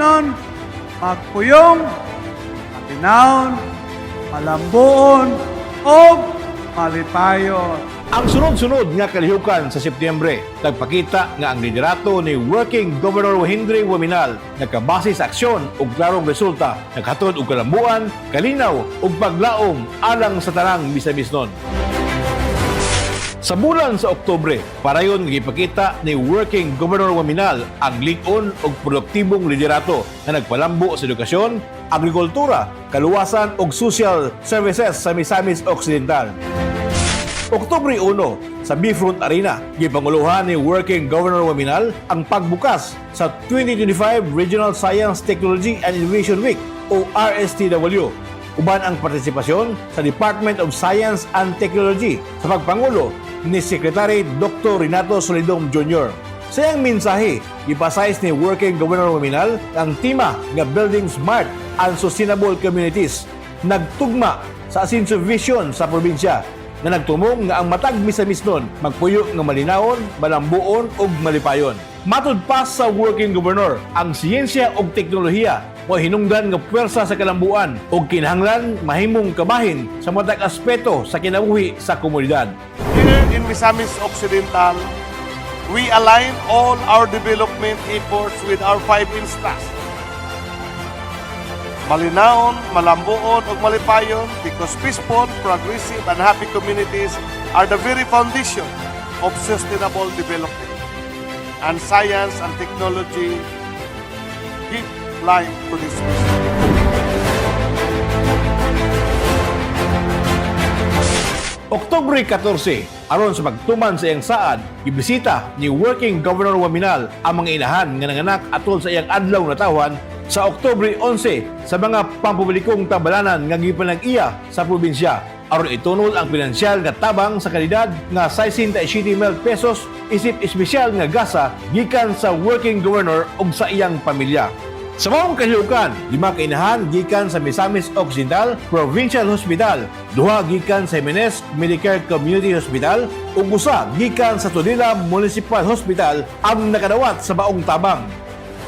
Magpuyong, Malinawon, Malambuon, o Malipayon. Ang sunod-sunod nga kalihukan sa Setyembre, nagpakita nga ang liderato ni Working Governor Henry Waminal nagkabase sa aksyon ug klarong resulta, naghatod og kalambuan, kalinaw ug paglaom alang sa tanang Misamisnon. Sa bulan sa Oktubre, parayon gipakita ni Working Governor Waminal ang lig-on ug produktibong liderato na nagpalambo sa edukasyon, agrikultura, kaluwasan ug social services sa Misamis Occidental. Oktubre 1, sa Bifront Arena, gipanguluhan ni Working Governor Waminal ang pagbukas sa 2025 Regional Science, Technology and Innovation Week o RSTW, uban ang partisipasyon sa Department of Science and Technology sa pagpangulo ni Secretary Dr. Renato Solidum Jr. Sa iyang mensahe, ipasayas ni Working Governor Waminal ang tema nga Building Smart and Sustainable Communities, nagtugma sa Asenso Vision sa probinsya na nagtumong nga ang matag Misamisnon magpuyo nga Malinawon, Malambuon ug Malipayon. Matud pa sa Working Governor, ang siyensya ug teknolohiya mo hinungdan nga puwersa sa kalambuan ug kinahanglan mahimong kabahin sa matag aspeto sa kinabuhi sa komunidad. Here in Misamis Occidental, we align all our development efforts with our 5 instas. Malinawon, Malambuon, ug Malipayon, because peaceful, progressive, and happy communities are the very foundation of sustainable development. And science and technology give life to this vision. Oktubre 14, aron sa pagtuman sa iyang saad, ibisita ni Working Governor Waminal ang mga inahan nga nanganak atol sa iyang adlaw na tawhan sa Oktubre 11 sa mga pampublikong tabalanan nga gipanag-iya sa probinsya aron itunol ang pinansyal nga tabang sa kalidad nga 67 mil pesos isip espesyal nga gasa gikan sa Working Governor ug sa iyang pamilya. Sa maong kahilukan, 5 kainahan gikan sa Misamis Occidental Provincial Hospital, 2 gikan sa Jimenez Medicare Community Hospital, ug 1 gikan sa Tudela Municipal Hospital ang nakadawat sa baong tabang.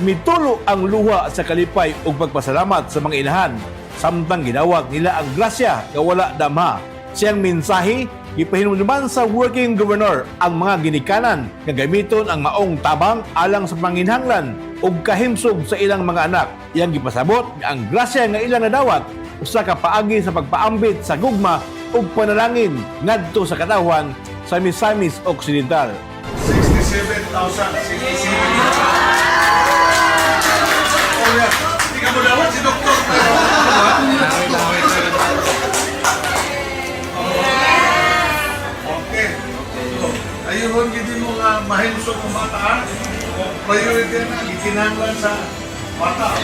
Mitulo ang luha sa kalipay ug pagpasalamat sa mga inahan, samtang ginawag nila ang grasya nga wala damha. Siyang mensahe ipahinumduman sa working governor ang mga ginikanan nga gamiton ang maong tabang alang sa panginhanglan ug kahimsog sa ilang mga anak. Iyang gipasabot nga ang grasya nga ilang nadawat usa ka paagi sa pagpaambit sa gugma ug panalangin ngadto sa katawan sa Misamis Occidental. 67,000. Oh, yeah. Hindi ka mo dawat si Doktor. Okay. So, ayun gidi mo nga mahimso ng bata. Ha? O priority na itinanglan sa bata.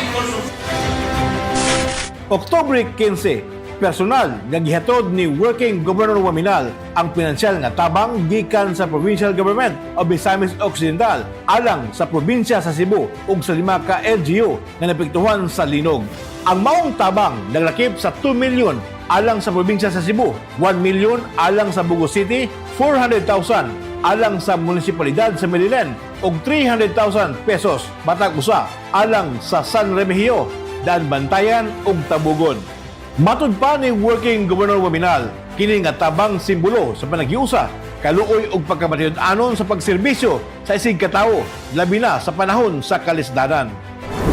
Oktubre 15, personal nga gihatod ni Working Governor Waminal ang pinansyal nga tabang gikan sa Provincial Government of Misamis Occidental alang sa probinsya sa Cebu ug sa 5 ka LGU nga napektuhan sa linog. Ang maong tabang naglakip sa 2 milyon alang sa probinsya sa Cebu, 1 milyon alang sa Bugo City, 400,000 alang sa munisipalidad sa Melilen ug 300,000 pesos matag usa alang sa San Remigio, Daan Bantayan ug Tabugon. Matud pa ni Working Governor Waminal, kini nga tabang simbolo sa panaghiusa, kaluoy ug pagkamatinud-anon sa pagserbisyo sa isig katao, labi na sa panahon sa kalisdanan.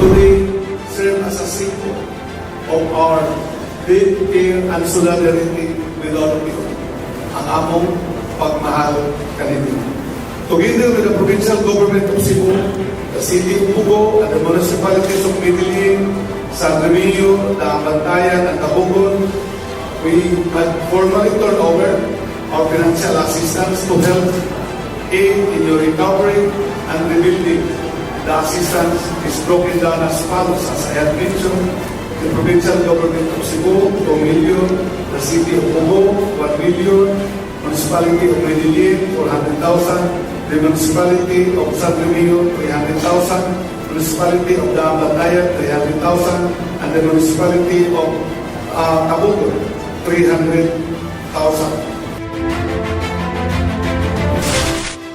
Today serve as a symbol of our deep care and solidarity with all of you. Ang among pagmahal kanino. Together with the provincial government of Cebu, the city of Bugo, and the municipalities of Medellin, San Remigio, Daan Bantayan, and Tabugon, we had formally turned over our financial assistance to help aid in your recovery and rebuilding. The assistance is broken down as follows, as I had mentioned: the provincial government of Cebu, 2 million; the city of Bugo, 1 million; municipality of Medellin, 400,000; the municipality of San Remigio, 300,000; municipality of Daan Bantayan, 300,000; and the municipality of Tabugon, 300,000.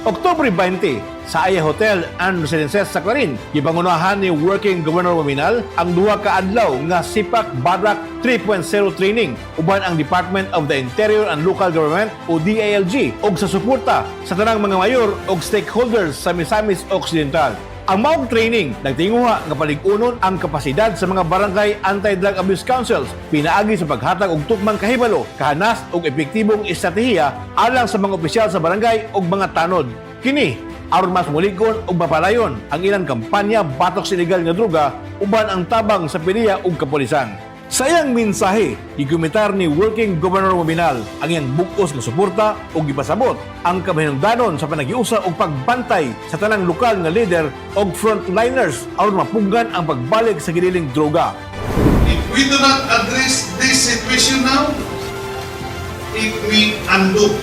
Oktubre 20, sa Aya Hotel and Residences sa Clarin, gibangunahan ni Working Governor Waminal ang 2 ka adlaw nga Sipak Barak 3.0 training uban ang Department of the Interior and Local Government o DILG ug sa suporta sa tanang mga mayor ug stakeholders sa Misamis Occidental. Ang maong training nagtinguha nga palig-unon ang kapasidad sa mga barangay Anti-Drug Abuse Councils pinaagi sa paghatag og tukmang kahibalo, kahanas ug epektibong estratehiya alang sa mga opisyal sa barangay ug mga tanod. Kini aron mas mulikon ug mapalayon ang ilang kampanya batok sa ilegal nga droga uban ang tabang sa piliya ug kapulisan. Sa iyang mensahe, gigumitar ni Working Governor Waminal ang iyang bukos nga suporta ug gipasabot ang kabahinungdanon sa panaghiusa ug pagbantay sa tanang lokal nga leader ug frontliners aron mapunggan ang pagbalik sa giniling droga. If we do not address this situation now, it will undo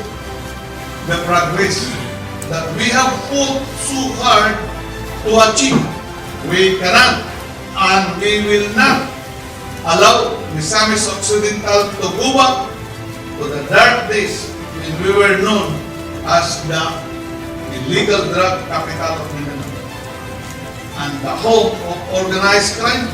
the progress that we have fought so hard to achieve. We cannot and we will not allow Misamis Occidental to go back to the dark days when we were known as the illegal drug capital of Mindanao and the home of organized crime.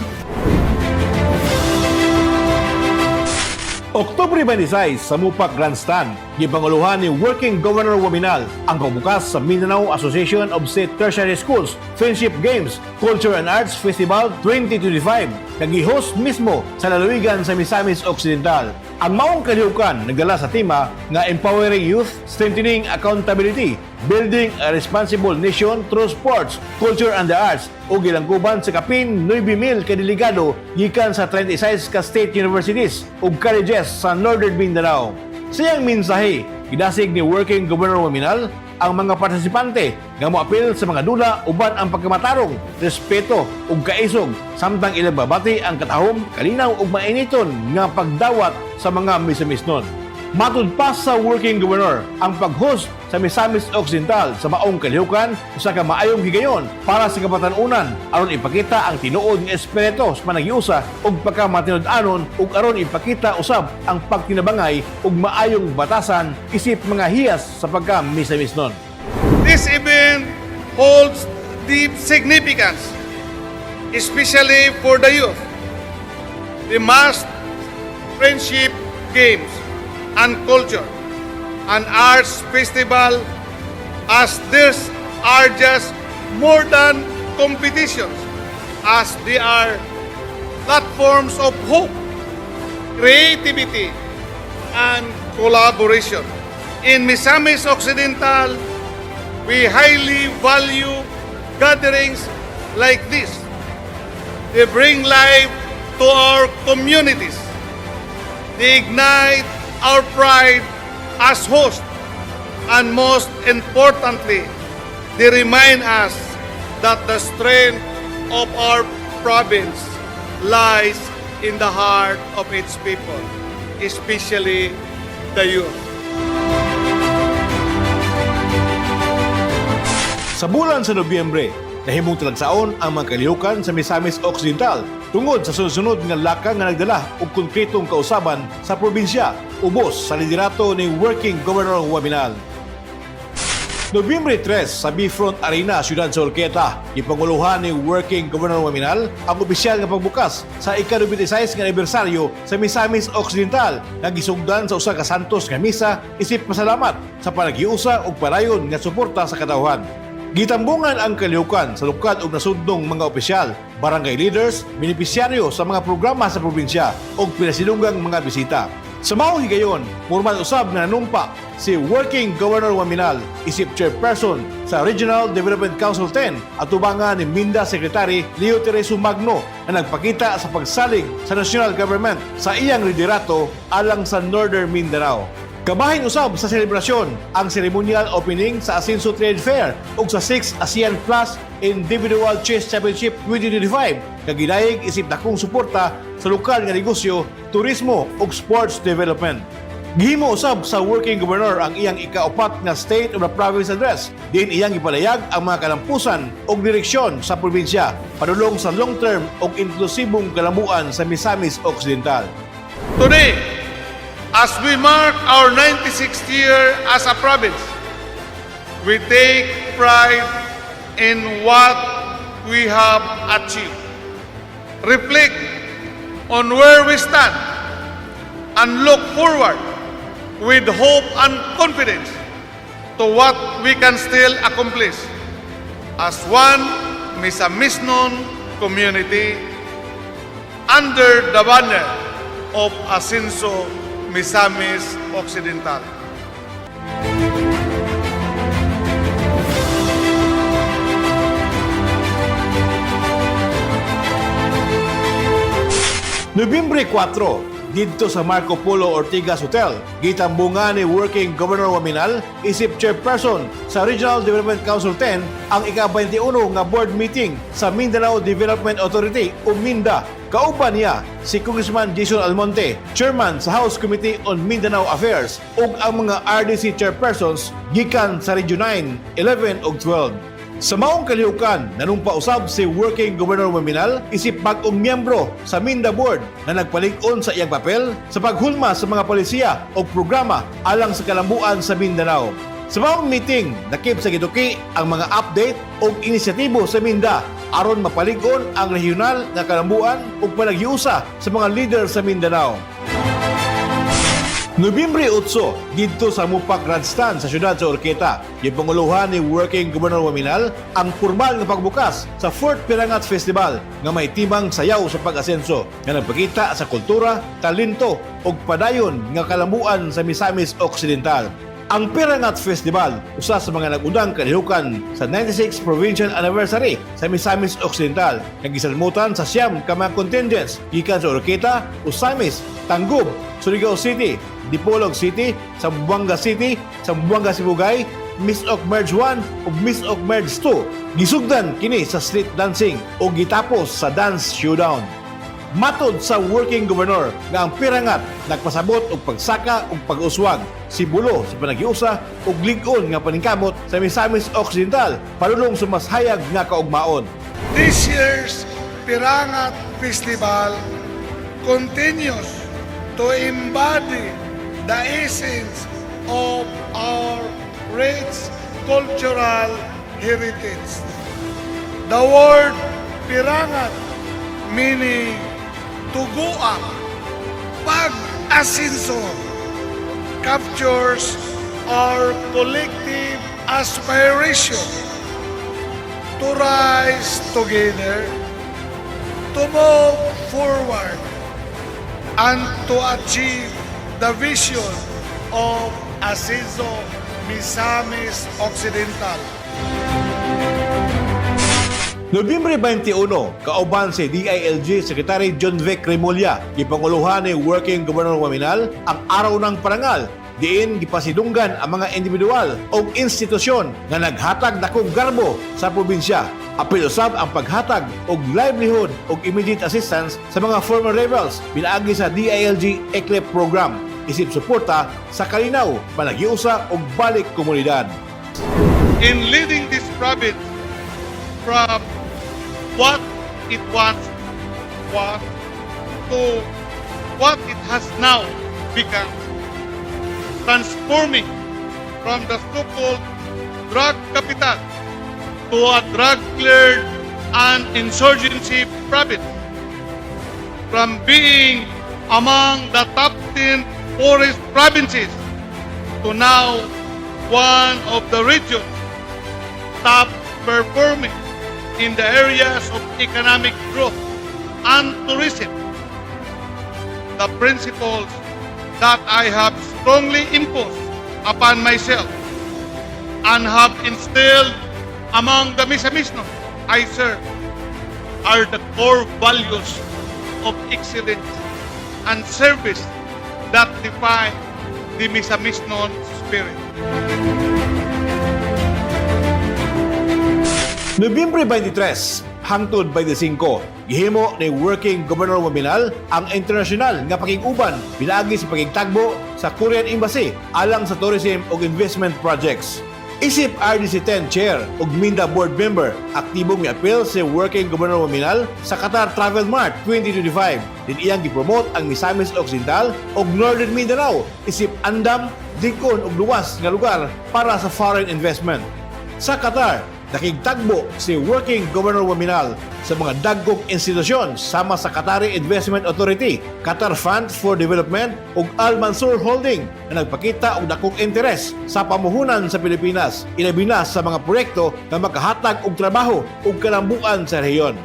Oktubre 26 sa Mupak Grandstand, gipanguluhan ni Working Governor Waminal ang pagbukas sa Mindanao Association of State Tertiary Schools Friendship Games Culture and Arts Festival 2025 na gi-host mismo sa lalawigan sa Misamis Occidental. Ang maong kalihukan nagdala sa tema nga Empowering Youth, Strengthening Accountability, Building a Responsible Nation Through Sports, Culture and the Arts o gilangkuban sa kapin 9,000 ka delegado gikan sa 36 ka state universities ug colleges sa Northern Mindanao. Sa iyang mensahe, gidasig ni Working Governor Waminal ang mga partisipante nga moapil sa mga dula uban ang pagkamatarong, respeto ug kaisog samtang ilang babati ang katahom, kalinaw ug mainiton nga pagdawat sa mga misamisnon. Matud pa sa working governor ang pag-host sa Misamis Occidental sa maong kalihukan usa ka maayong higayon para sa kabatan-unan aron ipakita ang tinuod nga espiritu sa panagiusa ug pagkamatinud-anon ug aron ipakita usab ang pagtinabangay ug maayong batasan isip mga hiyas sa pagka-misamisnon. This event holds deep significance, especially for the youth. The mass friendship games and culture and arts festival, as these are just more than competitions, as they are platforms of hope, creativity, and collaboration. In Misamis Occidental, we highly value gatherings like this. They bring life to our communities. They ignite our pride as hosts. And most importantly, they remind us that the strength of our province lies in the heart of its people, especially the youth. Sa bulan sa Nobyembre, nahimong talagsaon ang mga kalihukan sa Misamis Occidental tungod sa sunod-sunod nga laka nga nagdala og konkretong kausaban sa probinsya ubos sa liderato ni Working Governor Waminal. Nobyembre 3 sa Bifront Arena, Siyudad sa Oroquieta, ipanguluhan ni Working Governor Waminal ang opisyal nga pagbukas sa ika-26 nga anibersaryo sa Misamis Occidental nga gisugdan sa usa ka santos nga misa isip pasalamat sa panagiusa ug padayon nga suporta sa katawhan. Gitambungan ang kalihukan sa lukad ug nasudnong mga opisyal, barangay leaders, benepisyaryo sa mga programa sa probinsya ug pinasilunggang mga bisita. Sa maong higayon, formal usab na nanumpa si Working Governor Waminal isip chairperson sa Regional Development Council 10 at tubangan ni Minda Secretary Leo Tereso Magno na nagpakita sa pagsalig sa national government sa iyang liderato alang sa Northern Mindanao. Kabahin usab sa selebrasyon ang ceremonial opening sa Asenso Trade Fair ug sa 6th ASEAN Plus Individual Chess Championship 2025 nga gidayeg isip dakong suporta sa lokal nga negosyo, turismo ug sports development. Gihimo usab sa Working Governor ang iyang ika-4 nga State of the Province Address din iyang ipalayag ang mga kalampusan ug direksyon sa probinsya padulong sa long-term ug inklusibong kalambuan sa Misamis Occidental. Today, as we mark our 96th year as a province, we take pride in what we have achieved. Reflect on where we stand and look forward with hope and confidence to what we can still accomplish as one Misamisnon community under the banner of Asenso Misamis Occidental. Nobyembre 4, didto sa Marco Polo Ortigas Hotel, gitambungan ni Working Governor Waminal isip chairperson sa Regional Development Council 10 ang ika-21 nga board meeting sa Mindanao Development Authority o MINDA. Kauban niya si Congressman Jason Almonte, chairman sa House Committee on Mindanao Affairs ug ang mga RDC chairpersons gikan sa Region 9, 11 ug 12. Sa maong kalihukan, nanumpa usab si Working Governor Waminal isip bag-ong miyembro sa Minda Board na nagpalig-on sa iyang papel sa paghulma sa mga polisiya o programa alang sa kalambuan sa Mindanao. Sa maong meeting, nakip sa gituki ang mga update o inisyatibo sa Minda aron mapalig-on ang regional nga kalambuan ug panagiusa sa mga leader sa Mindanao. Nobyembre 8, dito sa Mupak Grandstand sa Siyudad sa Oroquieta, gipanguluhan ni Working Governor Waminal ang formal nga pagbukas sa 4th Pirangat Festival nga may timang sayaw sa pag-asenso nga nagpakita sa kultura, talento ug padayon nga kalambuan sa Misamis Occidental. Ang Pirangat Festival, usa sa mga nag-unang kalihukan sa 96th Provincial Anniversary sa Misamis Occidental, nga gisalmutan sa siyam ka mga contingents gikan sa Oroquieta, Usamis, Tangub, Surigao City, Dipolog City, Zamboanga City, Zamboanga Sibugay, Miss Ok Merge 1 ug Miss Ok Merge 2. Gisugdan kini sa street dancing o gitapos sa dance showdown. Matod sa working governor nga ang pirangat nagpasabot og pagsaka ug pag-uswag sibulo sa panagiusa ug lig-on nga paningkamot sa Misamis Occidental padulong sa mas hayag nga kaugmaon. This year's Pirangat Festival continues to embody the essence of our rich cultural heritage. The word Pirangat, meaning tuguan, pag-asinso, captures our collective aspiration to rise together, to move forward, and to achieve the vision of Ascenso Misamis Occidental. Nobyembre 21, kauban si DILG Secretary John Vic Remulla, gipanguluhan ni Working Governor Waminal ang Araw ng Parangal, diin gipasidunggan ang mga individual o institusyon nga naghatag dakong garbo sa probinsya. Apil usab ang paghatag og livelihood og immediate assistance sa mga former rebels pinaagi sa DILG ECLEP program, isip suporta sa kalinaw, panagiusa og balik komunidad. In leading this province from what it once was to what it has now become, transforming from the so-called drug capital to a drug-cleared and insurgency province, from being among the top 10 poorest provinces to now one of the region's top performing in the areas of economic growth and tourism. The principles that I have strongly imposed upon myself and have instilled among the Misamisno I serve are the core values of excellence and service that define the Misamisno spirit. Nobyembre 23 hangtod 25, gihimo ni Working Governor Waminal ang internasyonal nga pakiguban pinaagi sa pagigtagbo sa Korean Embassy alang sa tourism ug investment projects. Isip RDC-10 Chair ug Minda Board Member, aktibong miapil si Working Governor Waminal sa Qatar Travel Mart 2025. Din iyang gipromote ang Misamis Occidental ug Northern Mindanao isip andam, dikon ug luwas nga lugar para sa foreign investment. Sa Qatar, nakigtagbo si Working Governor Waminal sa mga dagkong institusyon sama sa Qatari Investment Authority, Qatar Fund for Development ug Al Mansur Holding na nagpakita og dakong interes sa pamuhunan sa Pilipinas, ilabi na sa mga proyekto na makahatag og trabaho ug kalambuan sa rehiyon.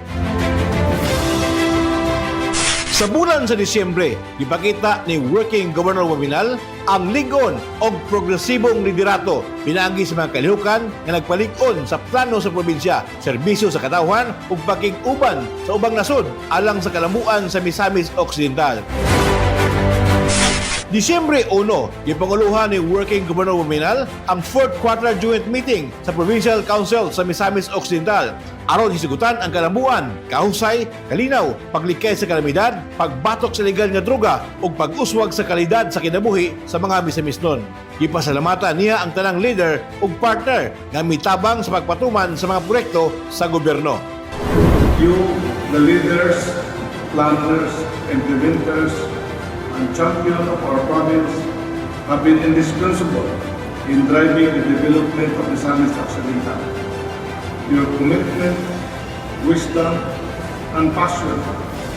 Sa bulan sa Disyembre, gipakita ni Working Governor Waminal ang ligon og progresibong liderato pinaagi sa mga kalihukan nga nagpalig-on sa plano sa probinsya, serbisyo sa katawhan ug pakig-uban sa ubang nasod alang sa kalambuan sa Misamis Occidental. Disyembre 1, gipanguluhan ni Working Governor Waminal ang 4th Quarter Joint Meeting sa Provincial Council sa Misamis Occidental aron hisigutan ang kalambuan, kahusay, kalinaw, paglikay sa kalamidad, pagbatok sa legal nga droga ug pag-uswag sa kalidad sa kinabuhi sa mga Misamisnon. Gipasalamatan niya ang tanang leader ug partner nga mitabang sa pagpatuman sa mga proyekto sa gobyerno. You, the leaders, planners, implementers, and champion of our province have been indispensable in driving the development of the Misamis Occidental. Your commitment, wisdom, and passion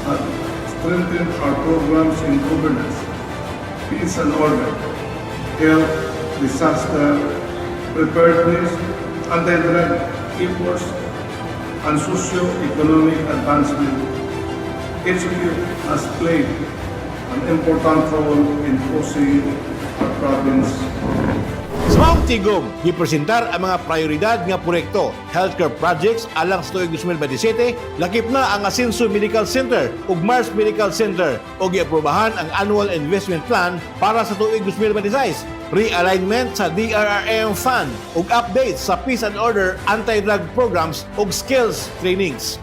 have strengthened our programs in governance, peace and order, health, disaster, preparedness, anti-drug efforts, and socio-economic advancement. Each of you has played an important role in pushing our province. Sa Mount Tigom, gipresentar ang mga prioridad nga proyekto, healthcare projects alang sa tuig 2027, lakip na ang Ascenso Medical Center ug Mars Medical Center ug giaprobahan ang Annual Investment Plan para sa tuig 2026, realignment sa DRRM Fund ug updates sa peace and order, anti-drug programs ug skills trainings.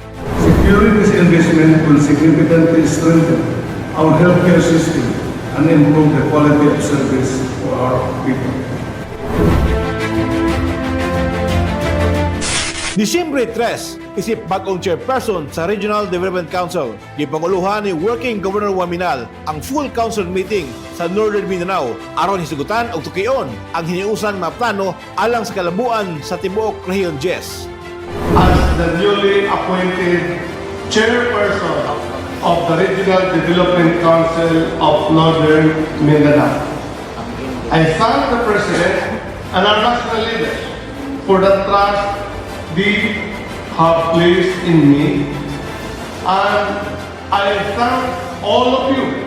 Securities investment will significantly strengthen our healthcare system and improve the quality of service for our people. Disyembre 3, isip bagong chairperson sa Regional Development Council. Gipanguluhan ni Working Governor Waminal ang full council meeting sa Northern Mindanao aron hisugutan og tukion ang hiniusan mga plano alang sa kalabuan sa tibuok Rehiyon 10. As the newly appointed chairperson of the Regional Development Council of Northern Mindanao, I thank the President and our national leaders for the trust they have placed in me, and I thank all of you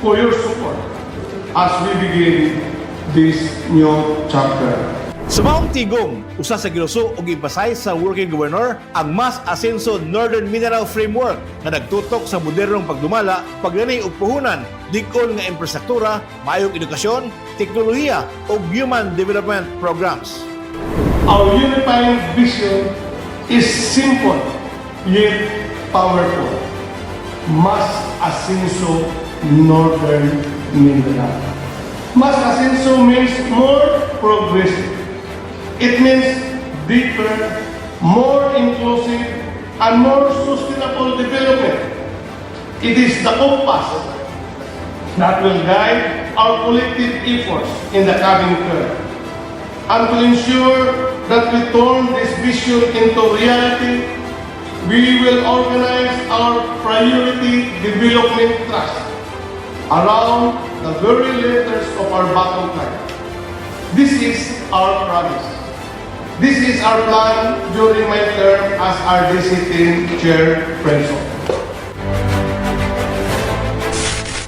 for your support as we begin this new chapter. Sa maong tigong, usa sa giluso og ipasay sa Working Governor ang Mas Asenso Northern Mindanao Framework na nagtutok sa modernong pagdumala, paglanay og puhunan, dik-on nga infrastruktura, maayong edukasyon, teknolohiya ug human development programs. Our unifying vision is simple yet powerful. Mas Asenso Northern Mindanao. Mas Asenso means more progressive. It means deeper, more inclusive, and more sustainable development. It is the compass that will guide our collective efforts in the coming term. And to ensure that we turn this vision into reality, we will organize our priority development trust around the very letters of our bottom line. This is our promise. This is our plan during my term as RDC team chairperson.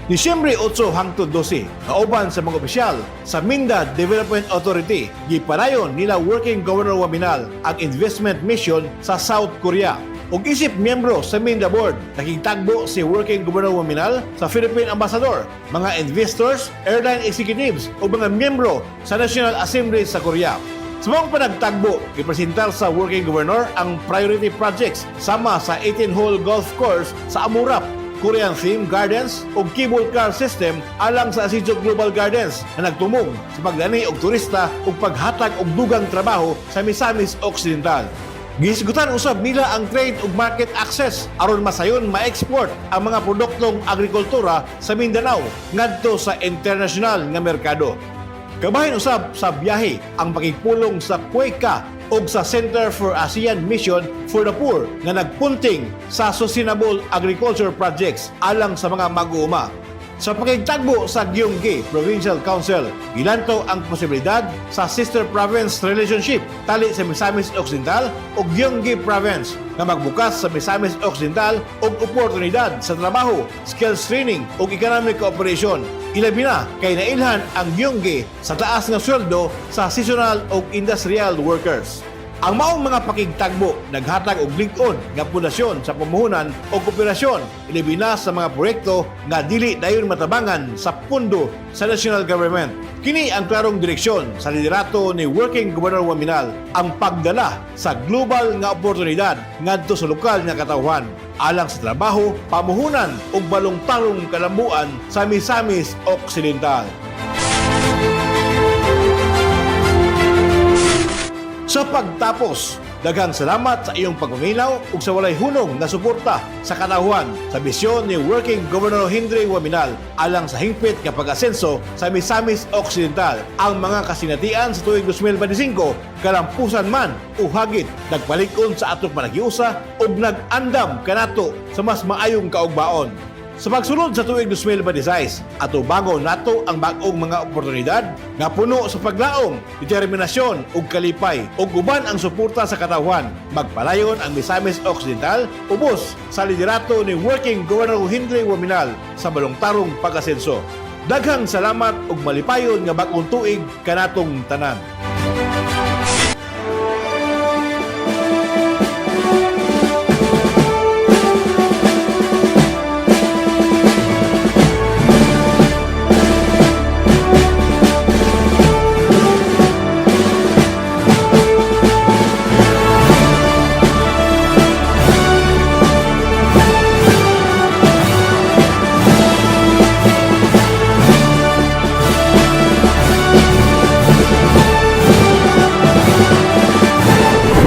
Disyembre 8 hangtod 12, kauban sa mga opisyal sa Minda Development Authority, gipadayon nila Working Governor Waminal ang investment mission sa South Korea. Ug isip miyembro sa Minda Board, nakitagbo si Working Governor Waminal sa Philippine Ambassador, mga investors, airline executives ug mga miyembro sa National Assembly sa Korea. Sa mga panagtagbo, ipresentar sa Working Governor ang priority projects sama sa 18-hole golf course sa Amurap, Korean Theme Gardens ug cable car system alang sa Asijo Global Gardens na nagtumong sa pagdani og turista ug paghatag og dugang trabaho sa Misamis Occidental. Gisigutan usab nila ang trade ug market access aron masayon ma-export ang mga produktong agrikultura sa Mindanao ngadto sa international nga merkado. Kabahin usab sa biyahe ang pakigpulong sa Cueca ug sa Center for ASEAN Mission for the Poor nga nagpunting sa sustainable agriculture projects alang sa mga mag-uuma. Sa pakigtagbo sa Gyeonggi Provincial Council, gilantaw ang posibilidad sa sister province relationship tali sa Misamis Occidental ug Gyeonggi Province nga magbukas sa Misamis Occidental og oportunidad sa trabaho, skills training ug economic cooperation. Ilabi na kay nailhan ang Gyeonggi sa taas nga sweldo sa seasonal ug industrial workers. Ang maong mga pakigtagbo naghatag og lig-on nga pundasyon sa pamuhunan o kooperasyon ilabi na sa mga proyekto nga dili dayon matabangan sa pundo sa national government. Kini ang klarong direksyon sa liderato ni Working Governor Waminal ang pagdala sa global nga oportunidad ngadto sa lokal nga katawhan alang sa trabaho, pamuhunan ug balong-tarong kalambuan sa Misamis Occidental. Sa pagtapos, daghang salamat sa iyong pagpaminaw ug sa walay hunong na suporta sa katawhan sa bisyon ni Working Governor Henry Waminal alang sa hingpit nga pag-asenso sa Misamis Occidental. Ang mga kasinatian sa tuig 2025, kalampusan man o hagit, nagpalig-on sa atong panagiusa ug nag-andam kanato sa mas maayong kaugbaon. Sa pagsunod sa tuig 2026, ato bago nato ang bag-ong mga oportunidad nga puno sa paglaom, determinasyon ug kalipay ug uban ang suporta sa katawhan. Magpalayon ang Misamis Occidental ubos sa liderato ni Working Governor Henry Waminal sa balong-tarong pag-asenso. Daghang salamat ug malipayon nga bag-ong tuig kanatong tanan.